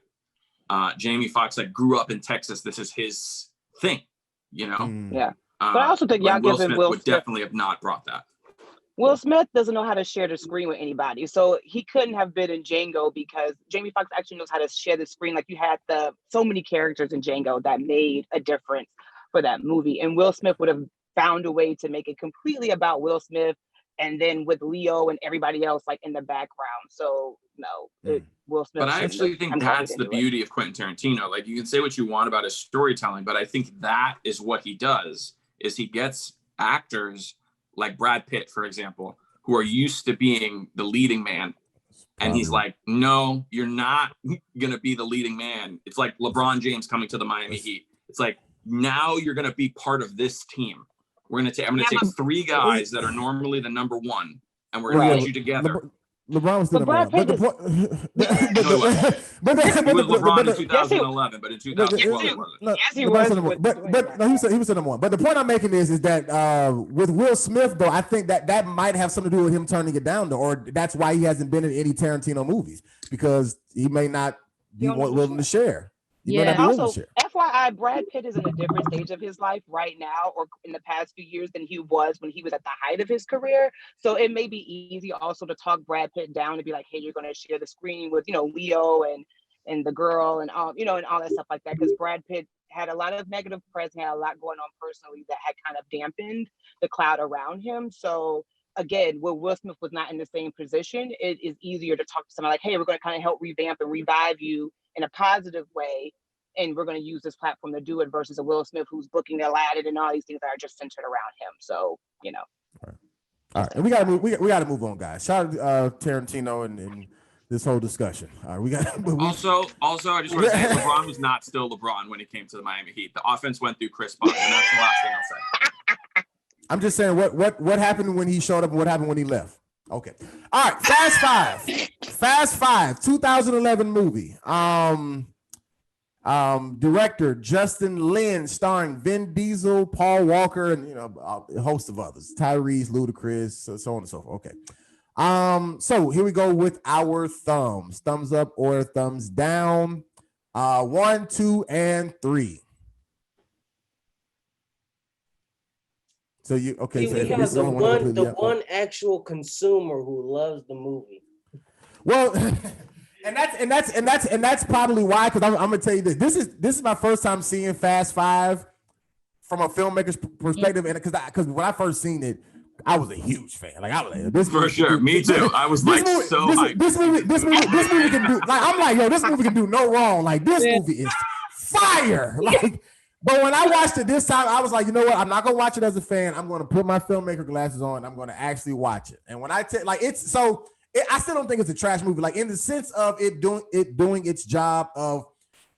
Jamie Foxx grew up in Texas. This is his thing, Yeah. But I also think y'all Will giving Smith Will would Smith definitely have not brought that. Will Smith doesn't know how to share the screen with anybody, so he couldn't have been in Django because Jamie Foxx actually knows how to share the screen. Like you had so many characters in Django that made a difference for that movie, and Will Smith would have found a way to make it completely about Will Smith, and then with Leo and everybody else in the background. So no, Will Smith. But I actually think that's the beauty of Quentin Tarantino. Like you can say what you want about his storytelling, but I think that is what he does. Is he gets actors like Brad Pitt, for example, who are used to being the leading man. And he's like, no, you're not going to be the leading man. It's like LeBron James coming to the Miami Heat. It's like, now you're going to be part of this team. I'm going to take three guys that are normally the number one, and we're going to put you together. LeBron was still Brad Pitt but LeBron in 2011, but in 2012 he wasn't. Yes, he was. He was the number one. But the point I'm making is that with Will Smith, though, I think that might have something to do with him turning it down, or that's why he hasn't been in any Tarantino movies, because he may not be willing to share. Also, FYI, Brad Pitt is in a different stage of his life right now, or in the past few years, than he was when he was at the height of his career. So it may be easy also to talk Brad Pitt down and be like, "Hey, you're going to share the screen with Leo and the girl and all and all that stuff like that." Because Brad Pitt had a lot of negative press and had a lot going on personally that had kind of dampened the cloud around him. So again, where Will Smith was not in the same position, it is easier to talk to someone like, "Hey, we're going to kind of help revamp and revive you in a positive way." and we're going to use this platform to do it versus a Will Smith who's booking Aladdin and all these things that are just centered around him. So, you know. All right, and we gotta move. We gotta move on, guys. Shout out Tarantino and this whole discussion. All right, we got. Also, I just want to say LeBron was not still LeBron when he came to the Miami Heat. The offense went through Chris Paul, and that's the last thing I'll say. I'm just saying what happened when he showed up and what happened when he left. Okay. All right. Fast Five, 2011 movie. Director Justin Lin, starring Vin Diesel, Paul Walker, and a host of others. Tyrese, Ludacris, so on and so forth. Okay. So here we go with our thumbs. Thumbs up or thumbs down. 1, 2, and 3. So you okay? We have the one actual consumer who loves the movie. Well, and that's probably why. Because I'm gonna tell you this. This is my first time seeing Fast Five from a filmmaker's perspective, and because when I first seen it, I was a huge fan. Like I was like, this for sure. Me too. I was like so hyped. This movie can do. Like I'm like, yo, this movie can do no wrong. Like this movie is fire. Like. But when I watched it this time, I was like, you know what? I'm not gonna watch it as a fan. I'm gonna put my filmmaker glasses on. I'm gonna actually watch it. And when I I still don't think it's a trash movie. Like in the sense of it doing its job of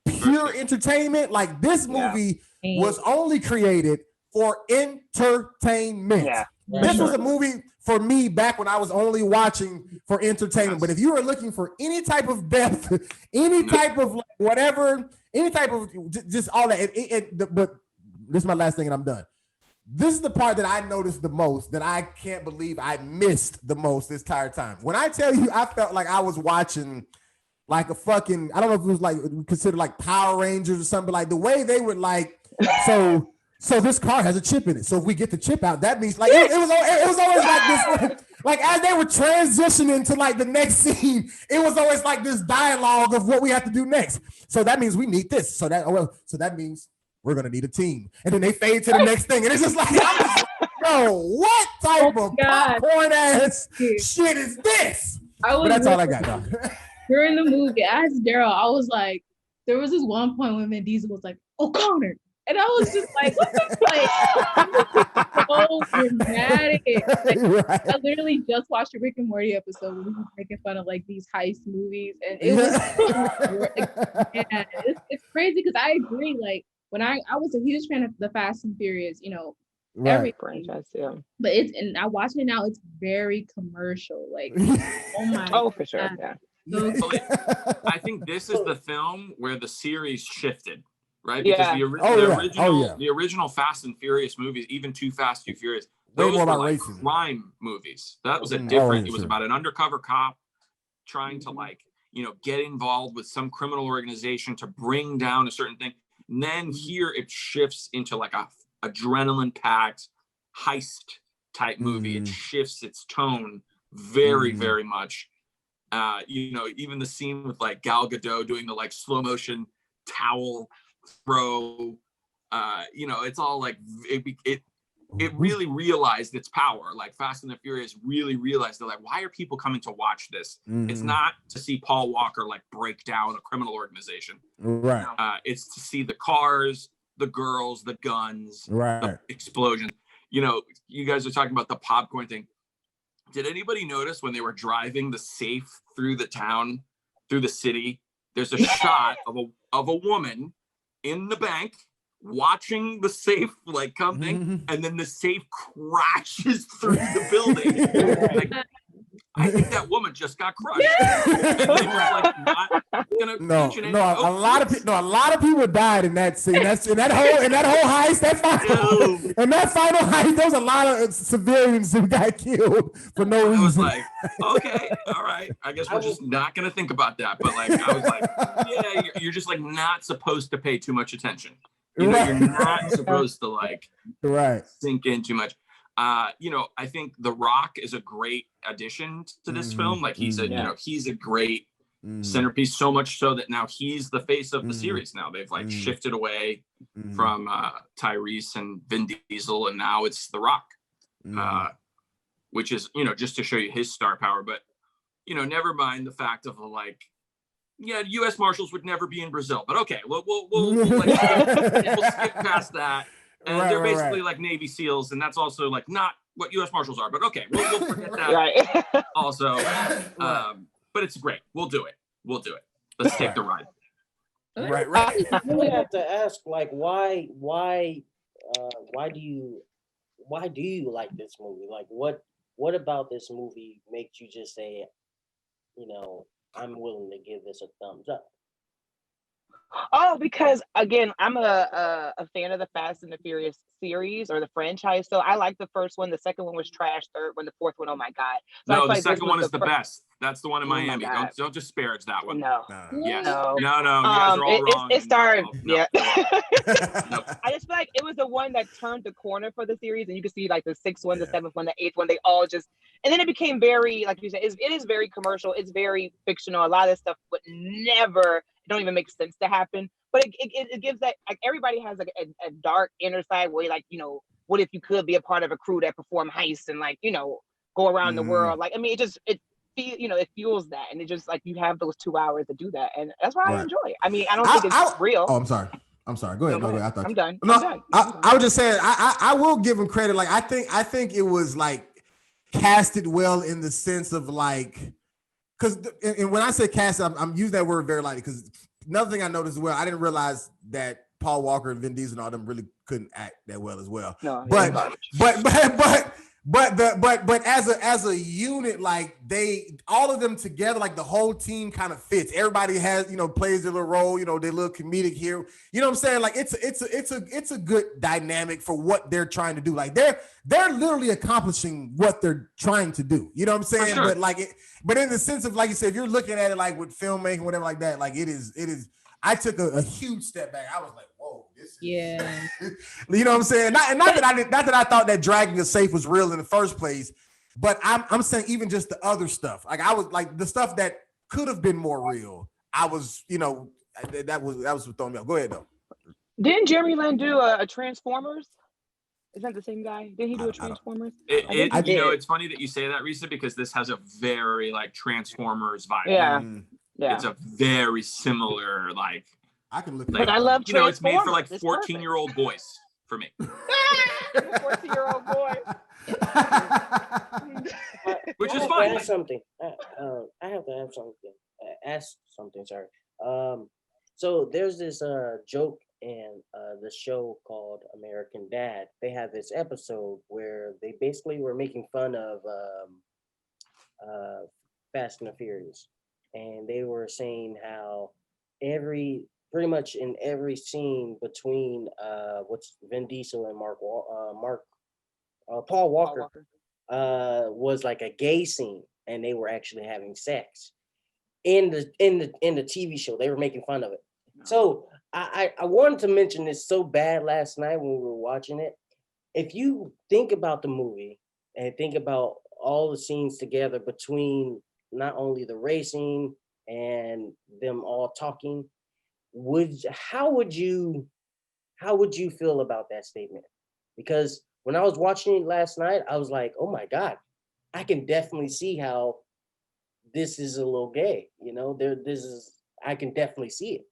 pure entertainment. Like this movie was only created for entertainment. Yeah. This was a movie for me back when I was only watching for entertainment. But if you are looking for any type of depth, any type of like whatever. Any type of just all that. But this is my last thing and I'm done. This is the part that I noticed the most, that I can't believe I missed the most this entire time. When I tell you, I felt like I was watching like a fucking, I don't know if it was like considered like Power Rangers or something, like the way they would like, so this car has a chip in it. So if we get the chip out, that means like, it was always like this, like as they were transitioning to like the next scene, it was always like this dialogue of what we have to do next. So that means we need this. So that means we're going to need a team. And then they fade to the next thing. And it's just like, yo, what type of popcorn ass shit is this? But that's all I got, dog. During the movie, I asked Daryl, I was like, there was this one point when Vin Diesel was like, O'Connor. And I was just like, what the fuck? So dramatic. Like, right. I literally just watched a Rick and Morty episode where we were making fun of like these heist movies. And it was it's crazy because I agree. Like when I was a huge fan of the Fast and Furious, every franchise, yeah. But and I watch it now, it's very commercial. Like, oh my God. For sure. Yeah. I think this is the film where the series shifted. Right, yeah. Because the original Fast and Furious movies, even Too Fast, Too Furious, those were like crime movies. That was a different. It was about an undercover cop trying to get involved with some criminal organization to bring down a certain thing. And then here it shifts into like a adrenaline-packed heist type movie. It shifts its tone very, very much. Even the scene with like Gal Gadot doing the like slow motion towel throw, it's all like it really realized its power. Like Fast and the Furious really realized, they're like, why are people coming to watch this? It's not to see Paul Walker like break down a criminal organization, right? It's to see the cars, the girls, the guns, the explosions. You guys are talking about the popcorn thing. Did anybody notice when they were driving the safe through the town, through the city, there's a shot of a woman in the bank watching the safe like coming, and then the safe crashes through the building. Like, I think that woman just got crushed. A lot of people died in that scene. That's in that whole heist. That final heist, there was a lot of civilians who got killed for no reason. I was like, okay, all right. I guess we're just not gonna think about that. But like, I was like, yeah, you're just like not supposed to pay too much attention. You're not supposed to like sink in too much. I think The Rock is a great addition to this film. Like he's a great centerpiece, so much so that now he's the face of the series. Now they've like shifted away from Tyrese and Vin Diesel, and now it's The Rock, which is, just to show you his star power. But, never mind the fact of like, yeah, U.S. Marshals would never be in Brazil, but okay, we'll skip past that. And they're basically like Navy SEAls, and that's also like not what U.S. Marshals are, but okay, we'll forget that. Right. Also, but it's great. We'll do it. Let's take the ride. Right. I would have to ask, like, why do you like this movie? Like, what about this movie makes you just say, I'm willing to give this a thumbs up? Oh, because again, I'm a fan of the Fast and the Furious series or the franchise. So I like the first one. The second one was trash. Third one, the fourth one, oh my god. So no, the second one is the best. That's the one in Miami. Don't disparage that one. No. Yes. No. You guys are all wrong. It started. No. I just feel like it was the one that turned the corner for the series, and you can see like the sixth one, the seventh one, the eighth one. They all just, and then it became very, like you said, it is very commercial. It's very fictional. A lot of this stuff would never. Don't even make sense to happen, but it gives that, like, everybody has like a dark inner side where, like, what if you could be a part of a crew that perform heists and, like, go around the world. Like, I mean, it fuels that, and it just, like, you have those 2 hours to do that, and that's why I enjoy it. I mean, I don't think it's real. Oh, I'm sorry. Go ahead. No, go ahead. I thought I'm done. No, I'm done. I was just saying. I will give him credit. Like, I think it was like casted well in the sense of like. Because and when I say cast, I'm using that word very lightly, because another thing I noticed as well, I didn't realize that Paul Walker and Vin Diesel and all them really couldn't act that well as well. No, but as a unit, like, all of them together, like the whole team kind of fits. Everybody has, plays their little role, their little comedic here. You know what I'm saying? Like, it's a good dynamic for what they're trying to do. Like, they're literally accomplishing what they're trying to do. You know what I'm saying? Sure. But in the sense of, like you said, if you're looking at it like with filmmaking, whatever like that, like it is. I took a huge step back. I was like, whoa, this is, you know what I'm saying? Not that I thought that dragging a safe was real in the first place, but I'm saying even just the other stuff. Like, I was like, the stuff that could have been more real. I was, that was what throwing me off. Go ahead though. Didn't Jeremy Lin do a Transformers? Is that the same guy? Did he do a Transformers? It's funny that you say that, Rhesa, because this has a very, like, Transformers vibe. Yeah. Yeah. It's a very similar, like, I can look at it. But I love Transformers. It's made for like 14-year-old boys for me. 14-year-old boy. Which is fine. I have to ask something. Sorry. So there's this joke in the show called American Dad. They have this episode where they basically were making fun of Fast and the Furious. And they were saying how pretty much in every scene between what's Vin Diesel and Paul Walker was like a gay scene, and they were actually having sex in the TV show. They were making fun of it. So I wanted to mention this so bad last night when we were watching it. If you think about the movie and think about all the scenes together between not only the racing and them all talking, how would you feel about that statement? Because when I was watching it last night, I was like, oh my God, I can definitely see how this is a little gay. I can definitely see it.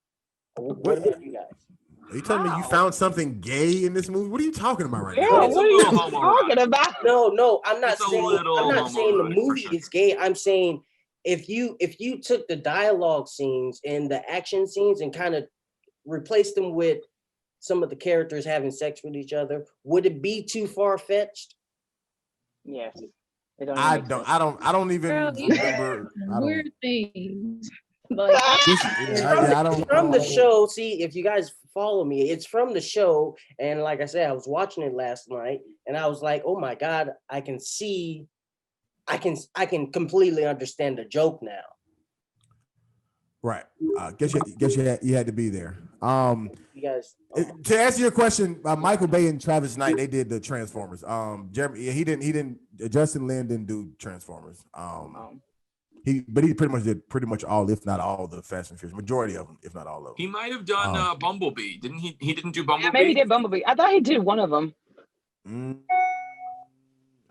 What about you guys? Are you telling me you found something gay in this movie? What are you talking about right now? Yeah, what are you talking about? No, I'm not saying the movie is gay. I'm saying if you took the dialogue scenes and the action scenes and kind of replaced them with some of the characters having sex with each other, would it be too far-fetched? Yes. I don't even remember weird things. From the show, see, if you guys follow me, it's from the show, and like I said, I was watching it last night, and I was like, oh my God, I can completely understand the joke now. Right. Guess you had to be there. You guys. To answer your question, Michael Bay and Travis Knight, they did the Transformers. Jeremy, he didn't. Justin Lin didn't do Transformers. He pretty much did all, if not all, the Fast and Furious, majority of them, if not all of them. He might have done Bumblebee, didn't he? He didn't do Bumblebee. Yeah, maybe he did Bumblebee. I thought he did one of them.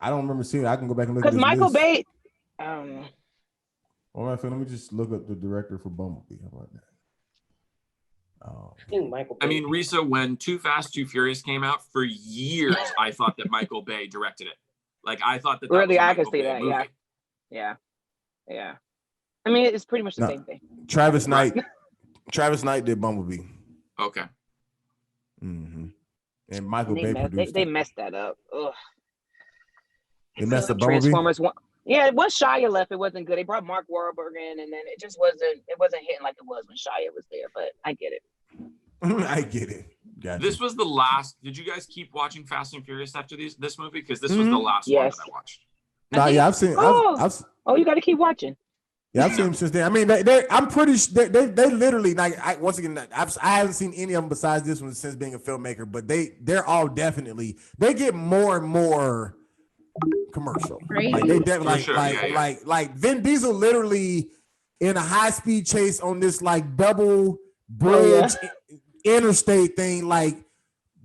I don't remember seeing it. I can go back and look at because his Michael list. Bay. All right, so let me just look up the director for Bumblebee. How about that? I think Michael Bay. I mean, Rhesa, when Too Fast, Too Furious came out, for years, I thought that Michael Bay directed it. Like, I thought that Really, was a I can Michael see Bay that. movie. Yeah. I mean, it's pretty much the same thing. Travis Knight did Bumblebee. Okay. Mm-hmm. And Michael And Bay produced they it. messed that up. Ugh. They messed up Bumblebee? Transformers one. Yeah, once Shia left, it wasn't good. They brought Mark Wahlberg in, and then it just wasn't hitting like it was when Shia was there. But I get it. I get it. Gotcha. This was the last. Did you guys keep watching Fast and Furious after this movie? Because this was the last one that I watched. I've seen. You got to keep watching. Yeah, I've seen them since then. I mean, I'm pretty sure they literally, like, once again, I haven't seen any of them besides this one since being a filmmaker, but they're all definitely, they get more and more commercial. Right. Like they definitely like Vin Diesel literally in a high-speed chase on this like double bridge interstate thing, like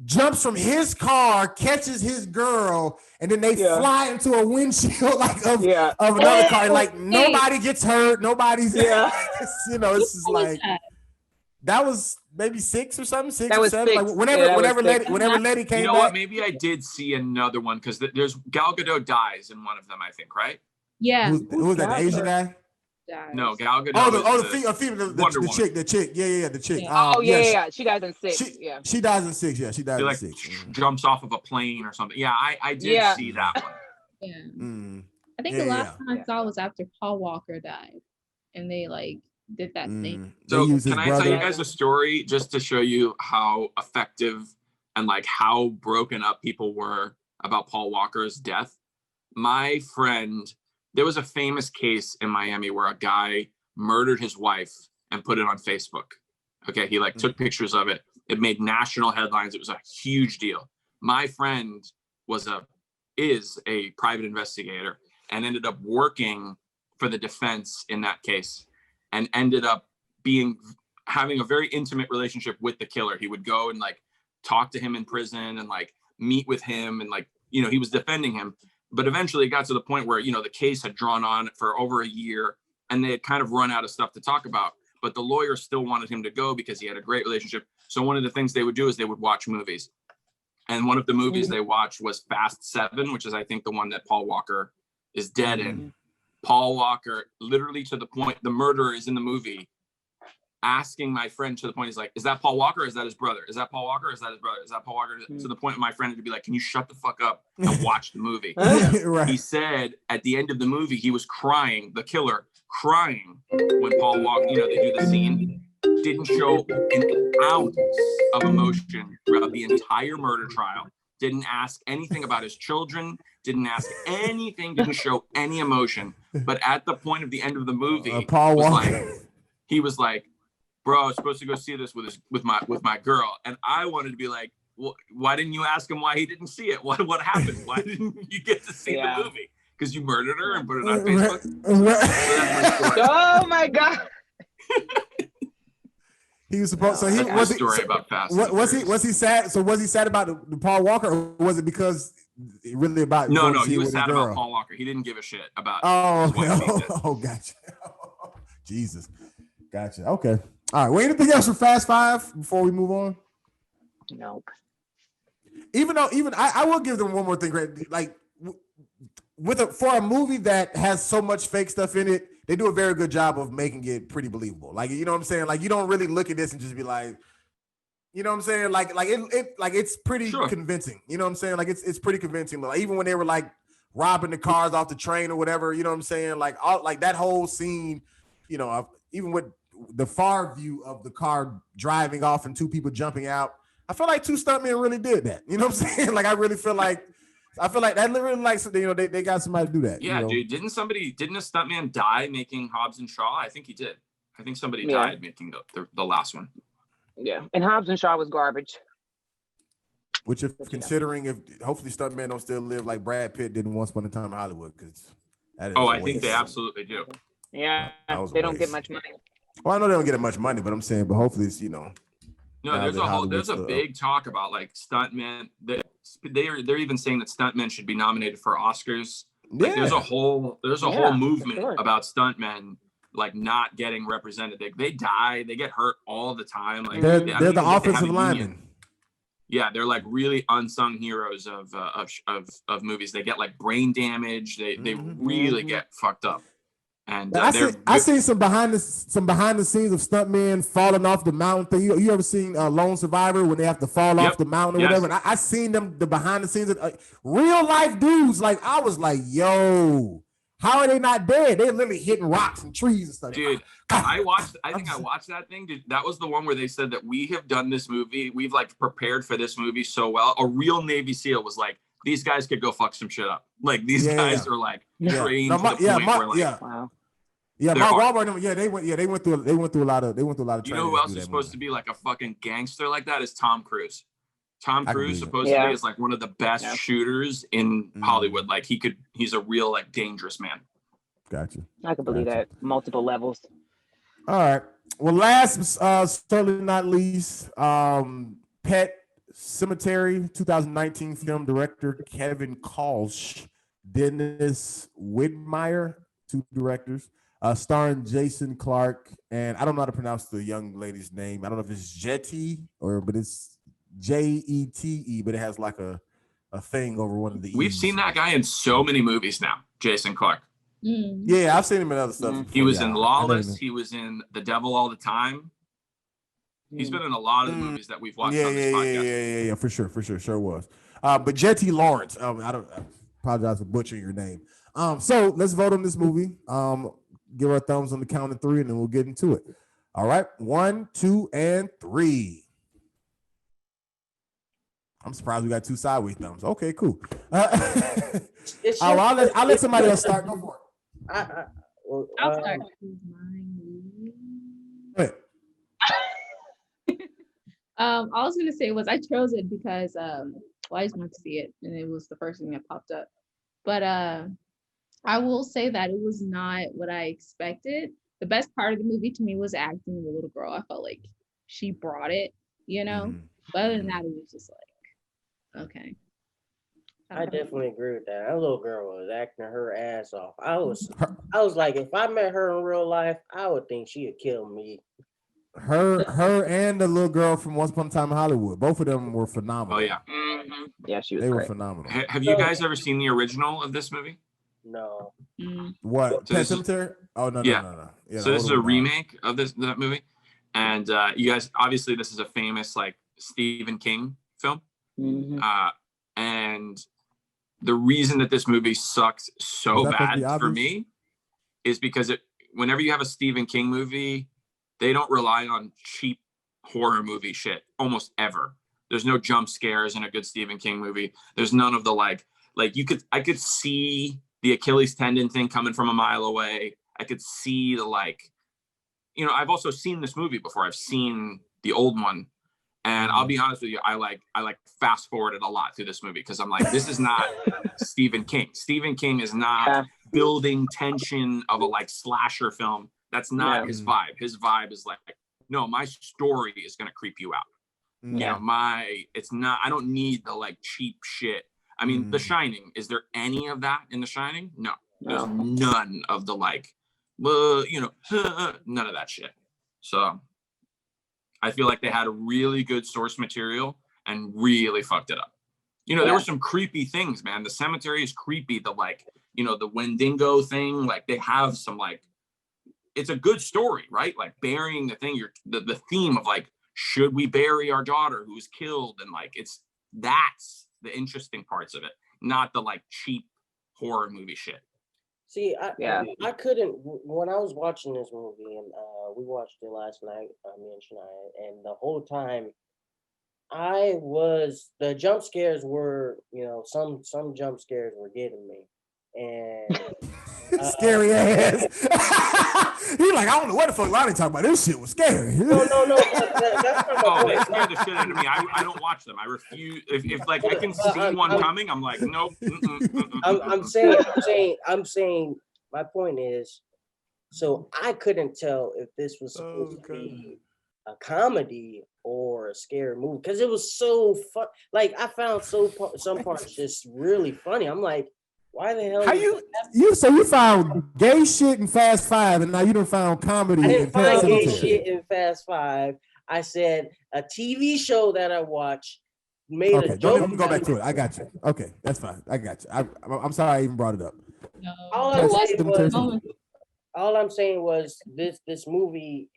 jumps from his car, catches his girl, and then they fly into a windshield of another car. Like nobody gets hurt. Nobody's it's just like that was maybe 6 or something, 6 or 7. 6. Like whenever Letty came you know back. what? Maybe I did see another one because there's Gal Gadot dies in one of them, I think, right? Yeah. Who was that? The Asian guy? No, Gal Gadot. The chick. Yeah, the chick. Yeah. She dies in 6. She dies in 6. Yeah, she dies in 6. Jumps off of a plane or something. Yeah, I did see that one. Yeah. I think the last time I saw was after Paul Walker died, and they like did that thing. So can I tell you guys a story just to show you how effective and like how broken up people were about Paul Walker's death? My friend, there was a famous case in Miami where a guy murdered his wife and put it on Facebook. Okay, he like took pictures of it. It made national headlines. It was a huge deal. My friend is a private investigator and ended up working for the defense in that case, and ended up having a very intimate relationship with the killer. He would go and like talk to him in prison and like meet with him, and like, he was defending him. But eventually it got to the point where, the case had drawn on for over a year and they had kind of run out of stuff to talk about. But the lawyer still wanted him to go because he had a great relationship. So one of the things they would do is they would watch movies. And one of the movies they watched was Fast 7, which is, I think, the one that Paul Walker is dead in. Paul Walker, literally to the point, the murderer is in the movie, asking my friend to the point, he's like, is that Paul Walker or is that his brother? Is that Paul Walker or is that his brother? Is that Paul Walker? To the point of my friend to be like, can you shut the fuck up and watch the movie? Right. He said at the end of the movie, he was crying, the killer crying when Paul Walker, they do the scene, didn't show an ounce of emotion throughout the entire murder trial. Didn't ask anything about his children, didn't ask anything, didn't show any emotion. But at the point of the end of the movie, Paul Walker, he was like, bro, I was supposed to go see this with my girl. And I wanted to be like, well, why didn't you ask him why he didn't see it? What happened? Why didn't you get to see the movie? Because you murdered her and put it on Facebook? Oh my God. He was supposed. So he was about Fast. Was he sad? So was he sad about the Paul Walker, or was it because really about? No, he was sad about Paul Walker. He didn't give a shit about. Gotcha. Jesus, gotcha. Okay, all right. Well, anything else for Fast 5 before we move on? Nope. Even I will give them one more thing. Like for a movie that has so much fake stuff in it, they do a very good job of making it pretty believable. Like, you know what I'm saying? Like, you don't really look at this and just be like, you know what I'm saying? Like it's pretty convincing. You know what I'm saying? Like it's pretty convincing. Like, even when they were like robbing the cars off the train or whatever, you know what I'm saying? Like that whole scene, even with the far view of the car driving off and 2 people jumping out, I feel like 2 stuntmen really did that. You know what I'm saying? Like, I feel like that really they got somebody to do that. Yeah, dude. Didn't a stuntman die making Hobbs and Shaw? I think he did. I think somebody died making the last one. Yeah, and Hobbs and Shaw was garbage. Which, if considering if hopefully stuntmen don't still live like Brad Pitt did once upon a time in Hollywood, because I think they absolutely do. Yeah, they don't get much money. Well, I know they don't get much money, but I'm saying, but hopefully it's No, there's a big talk about like stuntmen. They're even saying that stuntmen should be nominated for Oscars. Like, there's a whole movement about stuntmen like not getting represented. They die, they get hurt all the time. Like They're I don't the even think they have offensive a union. linemen. Yeah, they're like really unsung heroes of movies. They get like brain damage. They really get fucked up. And I seen some behind the scenes of stuntmen falling off the mountain thing. You ever seen Lone Survivor when they have to fall off the mountain or whatever? And I seen them the behind the scenes of real life dudes. Like I was like, yo, how are they not dead? They're literally hitting rocks and trees and stuff. Dude, I watched that thing. Dude, that was the one where they said that we have done this movie. We've like prepared for this movie so well. A real Navy SEAL was like, these guys could go fuck some shit up. Like these guys are like trained to the point where like, wow. Yeah, Mark Wahlberg. They went through a lot of training. You know who else is supposed to be like a fucking gangster like that is Tom Cruise. Tom Cruise supposedly is like one of the best shooters in Hollywood. Like he's a real like dangerous man. Gotcha. I could believe that. Multiple levels. All right. Well, last certainly not least, Pet Cemetery, 2019 film director Kevin Kolsch, Dennis Widmeyer, 2 directors, starring Jason Clarke, and I don't know how to pronounce the young lady's name. I don't know if it's Jetty but it's Jete, but it has like a thing over one of the We've E's. seen that guy in so many movies now, Jason Clarke. Yeah, I've seen him in other stuff. He was in Lawless. He was in The Devil All the Time. He's been in a lot of the movies that we've watched on this podcast. Yeah, for sure was. But Jetty Lawrence, I apologize for butchering your name. So let's vote on this movie. Give our thumbs on the count of 3, and then we'll get into it. All right, 1, 2, and 3. I'm surprised we got 2 sideways thumbs. Okay, cool. I'll let somebody else start. Go for it. I'll start. I was gonna say I chose it because I just wanted to see it, and it was the first thing that popped up. But I will say that it was not what I expected. The best part of the movie to me was acting of the little girl. I felt like she brought it, you know. But other than that, it was just like, okay. I definitely agree with that. That little girl was acting her ass off. I was like, if I met her in real life, I would think she would kill me. Her and the little girl from Once Upon a Time in Hollywood, both of them were phenomenal. Oh yeah, yeah, she was. They great. were phenomenal. Have you guys ever seen the original of this movie? No. What? So Pet Cemetery? Oh no. Yeah, so this is a remake of that movie, and you guys obviously this is a famous like Stephen King film, and the reason that this movie sucked so bad for me is because whenever you have a Stephen King movie, they don't rely on cheap horror movie shit almost ever. There's no jump scares in a good Stephen King movie. There's none of the like I could see the Achilles tendon thing coming from a mile away. I could see the I've also seen this movie before. I've seen the old one. And I'll be honest with you, I fast forwarded a lot through this movie because I'm like, this is not Stephen King. Stephen King is not building tension of a like slasher film. That's not his vibe. His vibe is like, no, my story is gonna creep you out. You know, it's not. I don't need the like cheap shit. I mean, The Shining. Is there any of that in The Shining? No, there's none of the like, none of that shit. So I feel like they had a really good source material and really fucked it up. There were some creepy things, man. The cemetery is creepy. The like, the Wendigo thing. Like they have some like, it's a good story, right? Like burying the thing. The theme of like, should we bury our daughter who was killed? And like, that's the interesting parts of it, not the like cheap horror movie shit. See, I couldn't, when I was watching this movie, and we watched it last night, me and Shania, and the whole time, the jump scares were, some jump scares were getting me. And scary ass. He like, I don't know what the fuck Lonnie talking about. This shit was scary. No. That's not my point. They scare the shit out of me. I don't watch them. I refuse. If like I can see one coming, I'm like, nope. I'm saying. My point is, so I couldn't tell if this was supposed to be a comedy or a scary movie because it was so fun. Like I found some parts just really funny. I'm like, Why the hell? How you found gay shit in Fast Five, and now you done found comedy I in didn't Pet find gay Sematary. shit in Fast Five. I said a TV show that I watched made Okay, a don't joke. even go back to it. I got you. Okay, that's fine. I got you. I'm sorry I even brought it up. No. All There I'm was saying some was, moments. all I'm saying was this movie.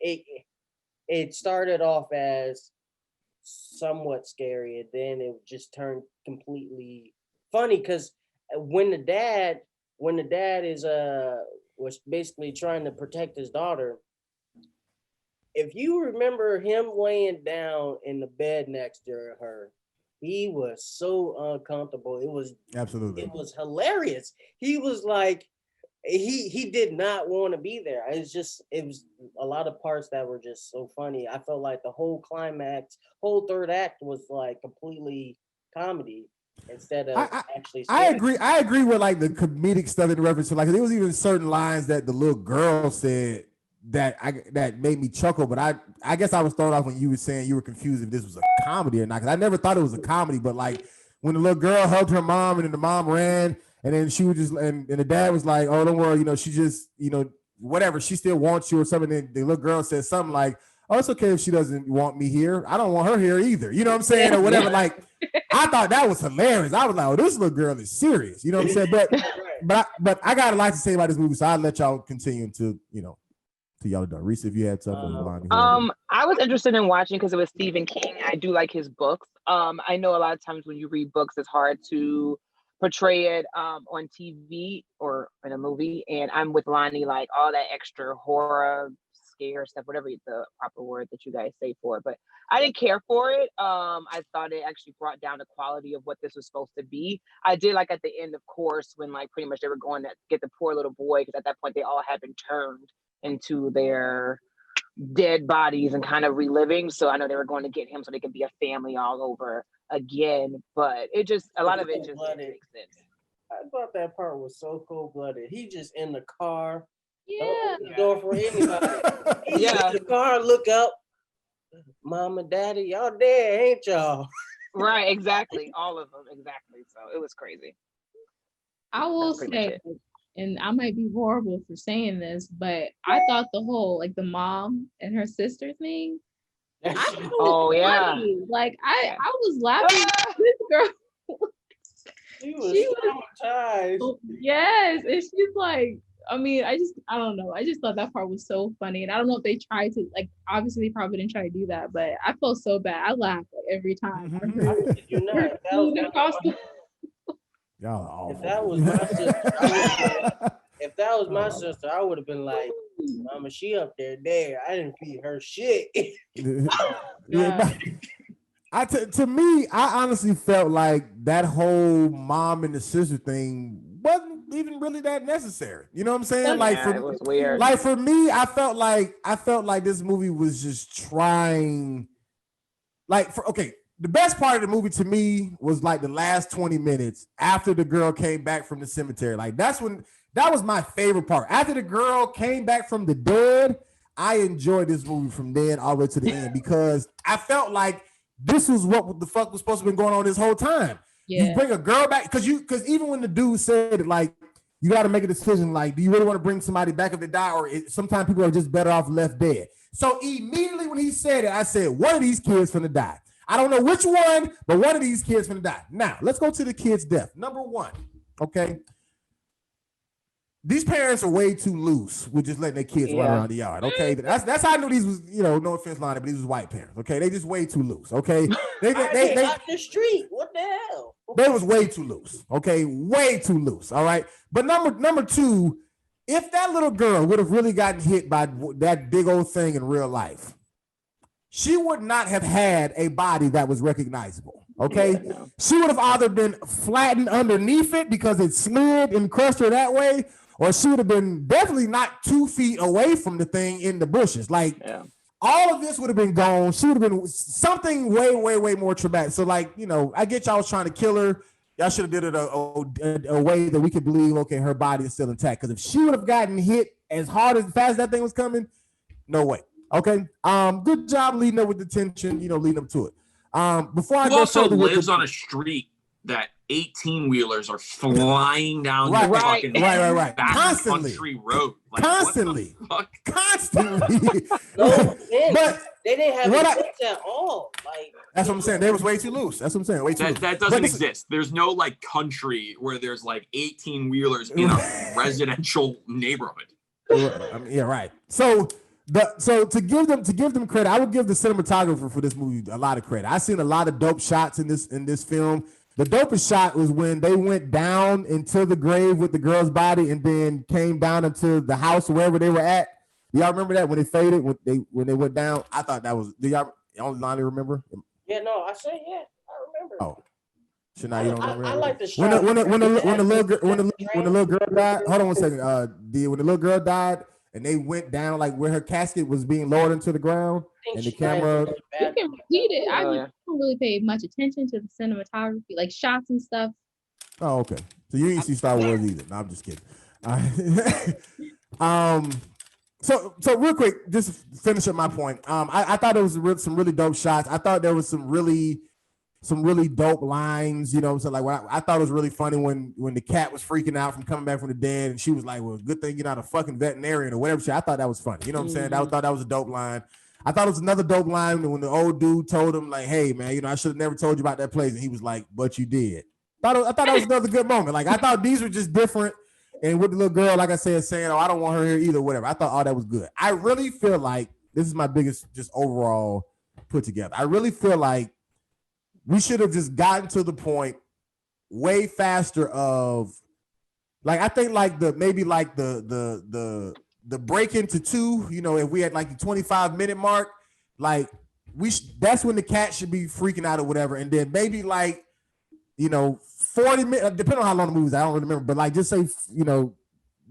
It started off as somewhat scary, and then it just turned completely funny. Because when the dad is was basically trying to protect his daughter. If you remember him laying down in the bed next to her, he was so uncomfortable. Absolutely. It was hilarious. He was like, he did not want to be there. It was a lot of parts that were just so funny. I felt like the whole climax, whole third act was like completely comedy instead of actually scary. I agree with like the comedic stuff in reference to like there was even certain lines that the little girl said that made me chuckle, but I guess I was thrown off when you were saying you were confused if this was a comedy or not, because I never thought it was a comedy. But like when the little girl hugged her mom and then the mom ran, and then she was just and the dad was like, oh, don't worry, she just whatever, she still wants you or something. And the little girl said something like, oh, it's okay if she doesn't want me here, I don't want her here either, you know what I'm saying, or whatever. Like I thought that was hilarious. I was like, oh, this little girl is serious, you know what I'm saying. But I got a lot to say about this movie, so I'll let y'all continue to till y'all are done. Rhesa, if you had something, I was interested in watching because it was Stephen King. I do like his books. I know a lot of times when you read books, it's hard to portray it on TV or in a movie. And I'm with Lonnie, like all that extra horror, scare stuff, whatever the proper word that you guys say for it. But I didn't care for it. I thought it actually brought down the quality of what this was supposed to be. I did like at the end, of course, when like pretty much they were going to get the poor little boy, because at that point they all had been turned into their dead bodies and kind of reliving. So I know they were going to get him so they could be a family all over again. But it just, a lot of it just didn't make sense. I thought that part was so cold-blooded. He just in the car, Yeah. don't open the door for anybody. He's Yeah. in the car, look up, Mama, Daddy, y'all dead, ain't y'all? Right, exactly. All of them, exactly. So it was crazy. I will say, and I might be horrible for saying this, but I thought the whole like the mom and her sister thing. Oh yeah. Funny. Like I was laughing at this girl. She was traumatized. Yes, and she's like, I mean, I don't know. I just thought that part was so funny, and I don't know if they tried to like. Obviously, they probably didn't try to do that, but I felt so bad. I laughed like, every time. Y'all if that was my sister, if that was my sister, I would have been like, Mama, she up there. I didn't feed her shit. Yeah. To me, I honestly felt like that whole mom and the sister thing wasn't even really that necessary. You know what I'm saying? Yeah, it was weird. Like for me, I felt like this movie was just trying. The best part of the movie to me was like the last 20 minutes after the girl came back from the cemetery. Like that was my favorite part. After the girl came back from the dead, I enjoyed this movie from then all the way to the end, because I felt like this was what the fuck was supposed to be going on this whole time. Yeah. You bring a girl back because even when the dude said like you got to make a decision, like do you really want to bring somebody back if they die, or sometimes people are just better off left dead. So immediately when he said it, I said, one of these kids finna die. I don't know which one, but one of these kids finna die. Now let's go to the kid's death. Number one, okay. These parents are way too loose with just letting their kids run around the yard. Okay, that's how I knew these was, no offense, Lonnie, but these was white parents. Okay, they just way too loose. Okay, they off the street. What the hell? They was way too loose. Okay, way too loose. All right, but number two, if that little girl would have really gotten hit by that big old thing in real life, she would not have had a body that was recognizable. Okay, she would have either been flattened underneath it because it slid and crushed her that way, or she would have been definitely not 2 feet away from the thing in the bushes. Like all of this would have been gone. She would have been something way, way, way more traumatic. So like, I get y'all was trying to kill her. Y'all should have did it a way that we could believe, okay, her body is still intact. Because if she would have gotten hit as hard as fast as that thing was coming, no way. Okay. Good job leading up with the tension, leading up to it. Before I Who go also further lives on a street that 18-wheelers are flying down Right. the Right. fucking Right. back Constantly. country road. Like, Constantly. what the fuck? Constantly. No, but they didn't have what it at all. Like that's what I'm saying. They was way too loose. That's what I'm saying. Way too loose. That doesn't exist. There's no like country where there's like 18-wheelers in a residential neighborhood. I mean, yeah, right. So to give them credit, I would give the cinematographer for this movie a lot of credit. I seen a lot of dope shots in this film. The dopest shot was when they went down into the grave with the girl's body and then came down into the house wherever they were at. Do y'all remember that when it faded when they went down? I thought that was. Do y'all only remember? Yeah, no, I say yeah, I remember. Oh, so now you don't remember. I like the when shot. the little girl died. Hold on one second. When the little girl died and they went down like where her casket was being lowered into the ground and the camera. You can repeat it. I Oh, yeah. don't really pay much attention to the cinematography, like shots and stuff. Oh, okay. So you didn't see Star Wars either. No, I'm just kidding. All right. So real quick, just to finish up my point. I thought there was some really dope shots. I thought there was some really dope lines. You know, so like I thought it was really funny when the cat was freaking out from coming back from the dead, and she was like, "Well, good thing you're not a fucking veterinarian or whatever." Shit. I thought that was funny. You know what I'm saying? I thought that was a dope line. I thought it was another dope line when the old dude told him like, "Hey man, you know I should have never told you about that place," and he was like, "But you did." I thought that was another good moment. Like I thought these were just different. And with the little girl, like I said, saying, "Oh, I don't want her here either," whatever. I thought all that was good. I really feel like this is my biggest just overall put together. I really feel like we should have just gotten to the point way faster of like I think like the break into two, you know, if we had like the 25-minute mark, like that's when the cat should be freaking out or whatever. And then maybe like, you know, 40 minutes, depending on how long the movie is, I don't really remember, but like just say, you know,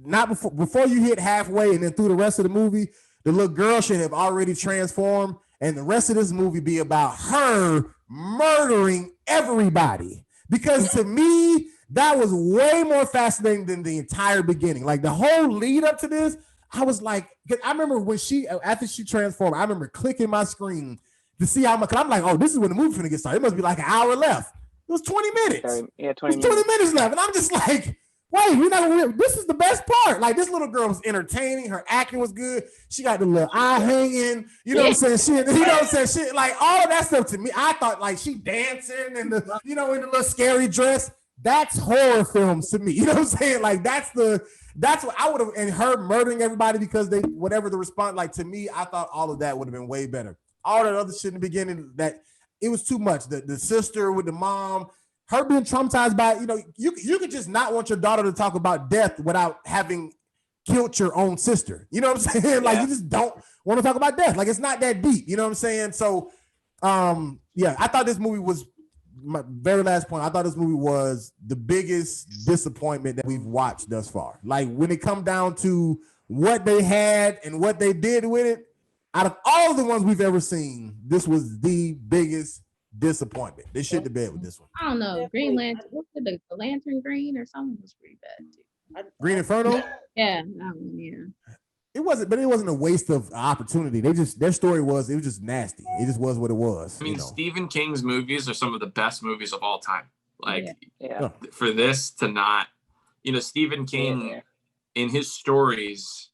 not before you hit halfway and then through the rest of the movie, the little girl should have already transformed and the rest of this movie be about her murdering everybody. Because to me, that was way more fascinating than the entire beginning. Like the whole lead up to this, I was like, I remember when after she transformed, I remember clicking my screen to see how much, I'm like, oh, this is when the movie's gonna get started. It must be like an hour left. It was 20 minutes. Yeah, 20 minutes left. And I'm just like, wait, we're not gonna, this is the best part. Like this little girl was entertaining. Her acting was good. She got the little eye hanging. You know what I'm saying? Shit, you know what I'm saying? Shit, like all of that stuff to me, I thought like she dancing and the, you know, in the little scary dress. That's horror films to me. You know what I'm saying? Like that's what I would have, and her murdering everybody because they, whatever the response, like to me, I thought all of that would have been way better. All that other shit in the beginning, that it was too much. The sister with the mom, her being traumatized by, you know, you could just not want your daughter to talk about death without having killed your own sister. You know what I'm saying? Like you just don't want to talk about death. Like it's not that deep. You know what I'm saying? So, yeah, I thought this movie was, my very last point, I thought this movie was the biggest disappointment that we've watched thus far. Like when it come down to what they had and what they did with it, out of all the ones we've ever seen, this was the biggest disappointment. They shit the bed with this one. I don't know. Green Lantern, what's it, the Lantern Green or something was pretty bad too. Green Inferno? Yeah, that one, yeah. It wasn't a waste of opportunity. Their story was, it was just nasty. It just was what it was. I mean, Stephen King's movies are some of the best movies of all time. Like for this to not, you know, Stephen King in his stories,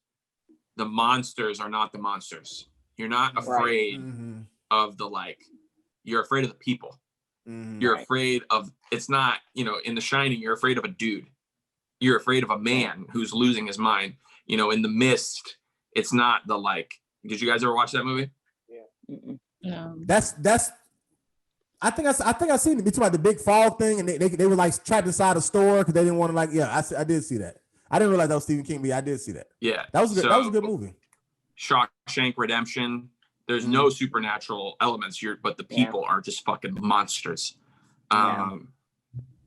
the monsters are not the monsters. You're not afraid of the, like, you're afraid of the people. You're afraid of, it's not, you know, in The Shining, you're afraid of a dude. You're afraid of a man who's losing his mind. You know, in The Mist, it's not the, like, did you guys ever watch that movie? Yeah. No. That's I think I seen it. It's about the big fall thing, and they were like trapped inside a store because they didn't want to, like, I did see that. I didn't realize that was Stephen King, but I did see that. Yeah. That was good. That was a good movie. Shawshank Redemption. There's no supernatural elements, but the people are just fucking monsters.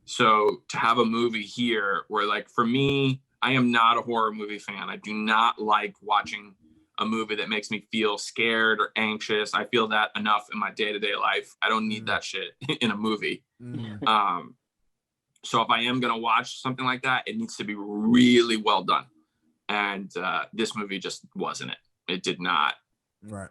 So to have a movie here where, like, for me, I am not a horror movie fan. I do not like watching a movie that makes me feel scared or anxious. I feel that enough in my day-to-day life. I don't need that shit in a movie. So if I am going to watch something like that, it needs to be really well done. And this movie just wasn't it. It did not. Right.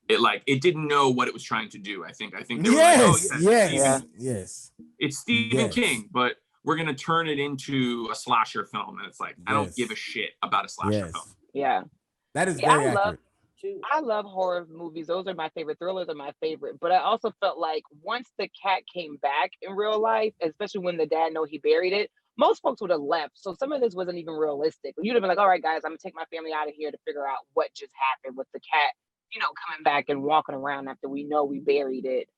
it didn't know what it was trying to do. I think they were like, oh yes, it's Stephen King, but we're gonna turn it into a slasher film, and it's like I don't give a shit about a slasher film. Yeah, that is very accurate. I love horror movies. Those are my favorite. Thrillers are my favorite. But I also felt like once the cat came back in real life, especially when the dad know he buried it, most folks would have left. So some of this wasn't even realistic. You'd have been like, all right, guys, I'm gonna take my family out of here to figure out what just happened with the cat, coming back and walking around after we know we buried it.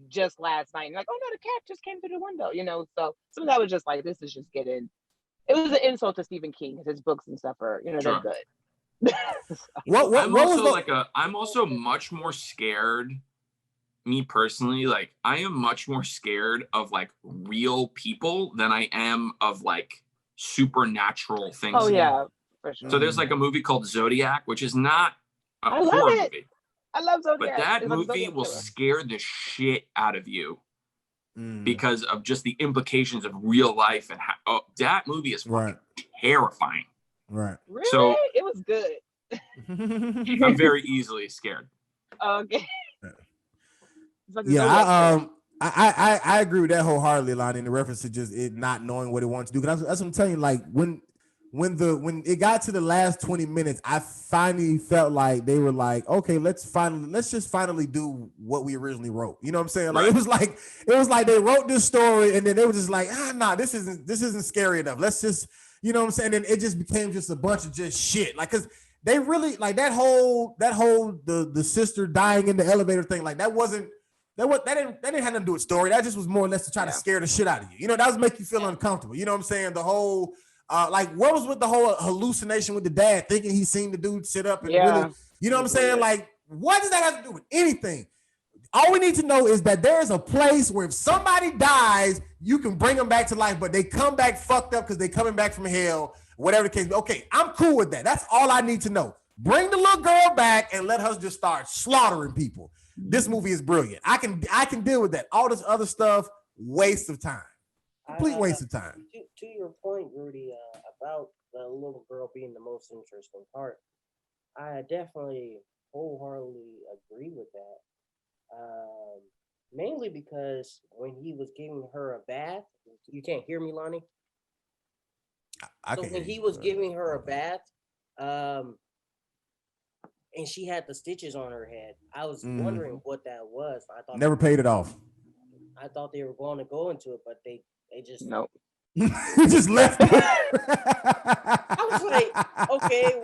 Just last night. And like, oh no, the cat just came through the window, So some of that was just like, this is just it was an insult to Stephen King because his books and stuff are, they're good. I'm also much more scared, me personally, like I am much more scared of like real people than I am of like supernatural things. Oh yeah, for sure. So there's like a movie called Zodiac, which is not a horror movie. I love Zodiac. But that movie will scare the shit out of you because of just the implications of real life and how that movie is fucking terrifying. Right. Really? So it was good. I'm very easily scared. Okay. Yeah, I agree with that wholeheartedly, Lonnie, in the reference to just it not knowing what it wants to do. Because that's what I'm telling you. Like when it got to the last 20 minutes, I finally felt like they were like, okay, let's just finally do what we originally wrote. You know what I'm saying? Like it was like they wrote this story and then they were just like, nah, this isn't scary enough. Let's just, you know what I'm saying? And it just became just a bunch of just shit. Like, cause they really like that whole the sister dying in the elevator thing. Like that didn't have nothing to do with story. That just was more or less to try to scare the shit out of you. That was make you feel uncomfortable. You know what I'm saying? The whole like what was with the whole hallucination with the dad thinking he seen the dude sit up and really, you know what I'm saying? Like, what does that have to do with anything? All we need to know is that there's a place where if somebody dies, you can bring them back to life, but they come back fucked up because they coming back from hell, whatever the case. Okay, I'm cool with that. That's all I need to know. Bring the little girl back and let her just start slaughtering people. This movie is brilliant. I can deal with that. All this other stuff, waste of time. Complete waste of time. To your point, Rudy, about the little girl being the most interesting part, I definitely wholeheartedly agree with that. Mainly because when he was giving her a bath, you can't hear me, Lonnie? When he was giving her a bath, and she had the stitches on her head, I was wondering what that was. I thought never paid it off. I thought they were going to go into it, but they just nope. He just left. I was like, okay,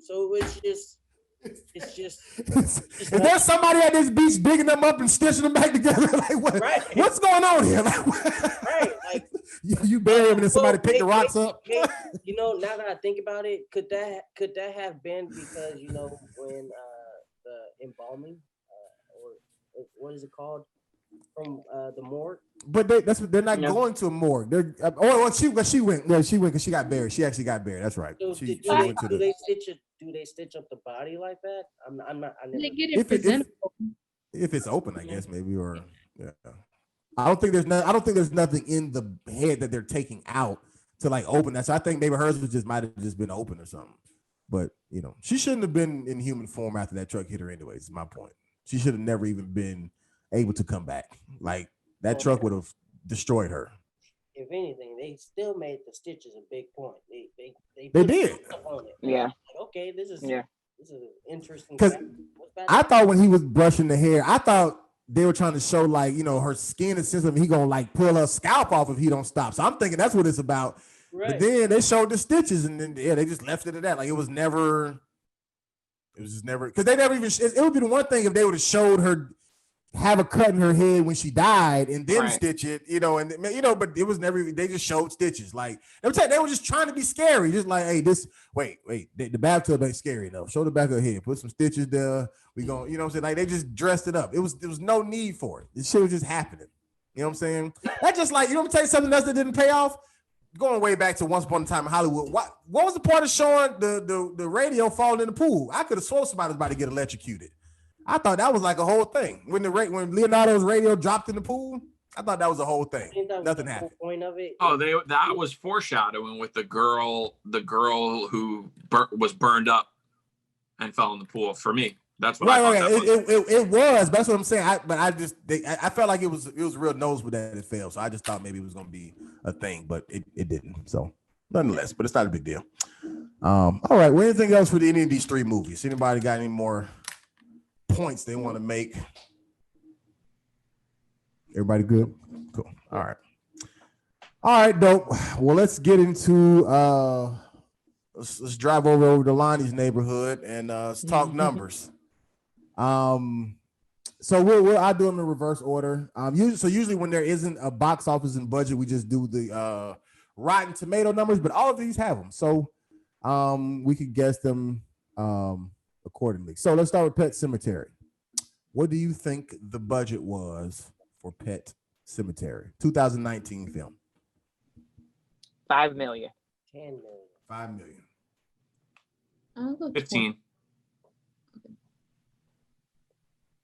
so it's just. Is there somebody at this beach digging them up and stitching them back together? Like what? Right. What's going on here? Right, like you bury them and then somebody pick the rocks up. Now that I think about it, could that have been because when the embalming or what is it called from the morgue? But they're not going to a morgue. They're she went because she got buried. She actually got buried. That's right. So do they stitch up the body like that? I'm not. I never, they get it presentable. If it's open, I guess maybe or yeah. I don't think there's nothing in the head that they're taking out to like open that. So I think maybe hers might have just been open or something. But she shouldn't have been in human form after that truck hit her anyways. Is my point. She should have never even been able to come back. Like that truck would have destroyed her. If anything, they still made the stitches a big point. They did. On it. Yeah. Like, okay, this is an interesting. Because I thought when he was brushing the hair, I thought they were trying to show like her skin is sensitive. He gonna like pull her scalp off if he don't stop. So I'm thinking that's what it's about. Right. But then they showed the stitches, and then they just left it at that. Like it was just never because they never even. It would be the one thing if they would have showed her have a cut in her head when she died and then stitch it, but it was never. They just showed stitches. Like they were just trying to be scary, just like, hey, the bathtub ain't scary enough. Show the back of her head, put some stitches there. We going, what I'm saying? Like they just dressed it up. There was no need for it. This shit was just happening. You know what I'm saying? That just like, I'm tell you something else that didn't pay off. Going way back to Once Upon a Time in Hollywood. What was the part of showing the radio falling in the pool? I could have sworn somebody was about to get electrocuted. I thought that was like a whole thing. When Leonardo's radio dropped in the pool, I thought that was a whole thing. Nothing happened. Point of it. Oh, that was foreshadowing with the girl who was burned up. and fell in the pool for me. That's what I thought Right. that was. It was. That's what I'm saying. I felt like it was a real nosebleed that it failed. So I just thought maybe it was gonna be a thing, but it didn't. So nonetheless, but it's not a big deal. All right. Well, anything else for any of these three movies? Anybody got any more points they want to make? Everybody good? Cool. All right. All right, dope. Well, let's get into let's drive over to Lonnie's neighborhood and let's talk numbers. So I'll do them in reverse order. Usually when there isn't a box office and budget, we just do the Rotten Tomato numbers, but all of these have them. So we could guess them accordingly. So let's start with Pet Sematary. What do you think the budget was for Pet Sematary? 2019 film. 5 million. 10 million. 5 million. I'll go 15.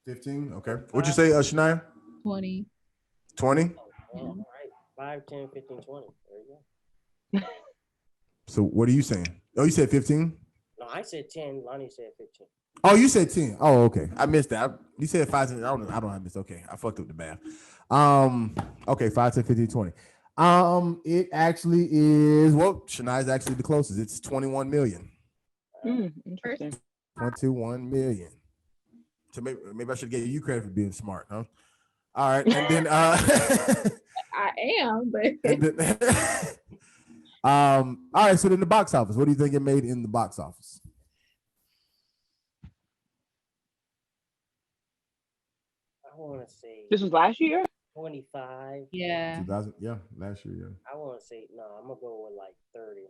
15. Okay. What'd you say, Shania? 20. 20. All right. 5, 10, 15, 20. There you go. So what are you saying? Oh, you said 15? No, I said 10. Lonnie said 15. Oh, you said 10. Oh, okay. I missed that. You said 5, 10. I don't have this. Okay. I fucked up the math. Okay, 5, 10, 15, 20. It actually is, well, Shania's actually the closest. It's 21 million. Interesting. 21 million. So maybe I should give you credit for being smart, huh? All right, and then I am, but and then, all right, so then the box office. What do you think it made in the box office? I want to say This was last year? 25. yeah. 2000, yeah, last year, yeah. I want to say, no, I'm going to go with like 30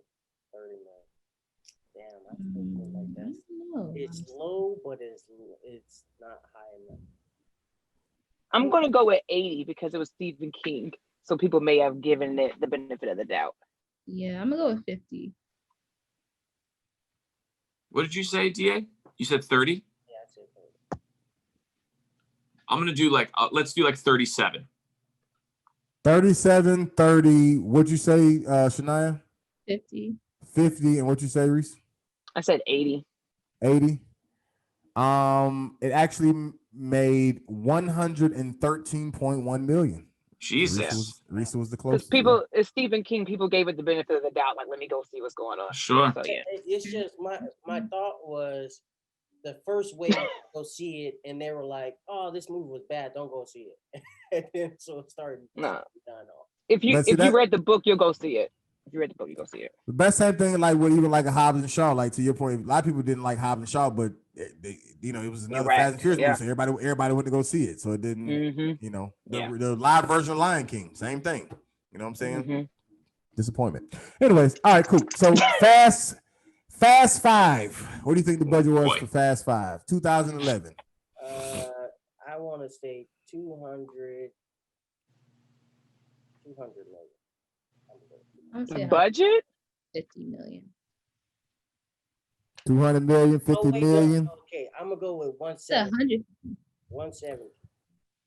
million. Damn, that's good like that. It's low, but it's not high enough. I'm going to go with 80 because it was Stephen King. So people may have given it the benefit of the doubt. Yeah, I'm gonna go with 50. What did you say, DA? You said 30? Yeah, I said 30. I'm going to do let's do like 37. 37, 30. What'd you say, Shania? 50. 50, and what'd you say, Reese? I said 80. 80. It actually made 113.1 million. Jesus. Rhesa was the Because closest. people, it's Stephen King, people gave it the benefit of the doubt. Like, let me go see what's going on. Sure. So, yeah. It's just my thought was the first way to go see it, and they were like, "Oh, this movie was bad. Don't go see it." And then so it started. No. Dying off. If you But see, read the book, you'll go see it. If you read the book, you go see it. The best same thing like with even like a Hobbs and Shaw. Like to your point, a lot of people didn't like Hobbs and Shaw, but they it was another Right. Fast and Furious Yeah. movie, so everybody went to go see it. So it didn't, the live version of Lion King, same thing. You know what I'm saying? Disappointment. Anyways, all right, cool. So Fast 5. What do you think the budget was for Fast 5? 2011. I want to say 200 million. I'm The saying budget? 50 million. 200 million, 50 million. Okay, I'm gonna go with It's 100. 170.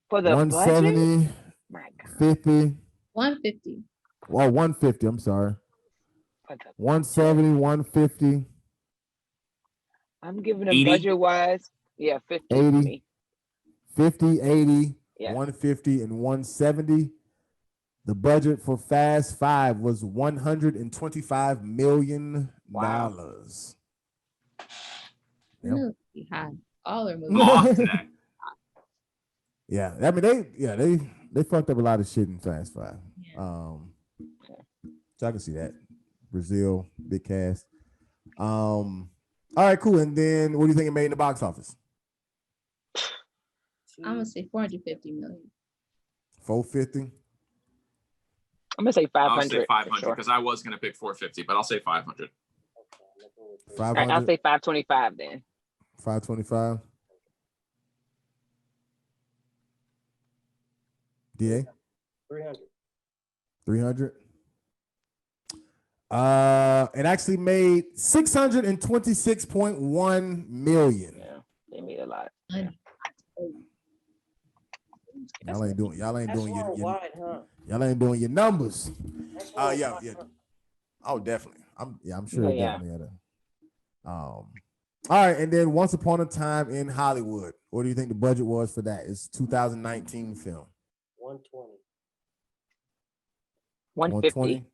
For the 170, budget? My God. 50. 150. Well, 150. I'm sorry. For the 170, 150. I'm giving them 80? budget wise. Yeah, 50 for 80. me. 50, 80, Yeah. 150, and 170. The budget for Fast 5 was $125 million. Wow. Yep. Be high. All their I'm movies. off today. Yeah, I mean they fucked up a lot of shit in Fast 5. Yeah. So I can see that. Brazil, big cast. All right, cool. And then what do you think it made in the box office? I'm gonna say 450 million. 450. I'm gonna say 500. I'll say 500 sure. because I was going to pick 450, but I'll say 500. All 500. right, I'll say 525 then. 525. DA? 300. 300. It actually made 626.1 million. Yeah, they made a lot. Yeah. Y'all ain't doing That's your worldwide, huh? y'all ain't doing your numbers. That's Yeah. worldwide, huh? Oh, definitely. I'm sure it Yeah. definitely had a All right, and then Once Upon a Time in Hollywood. What do you think the budget was for that? It's 2019 film. 120. 150.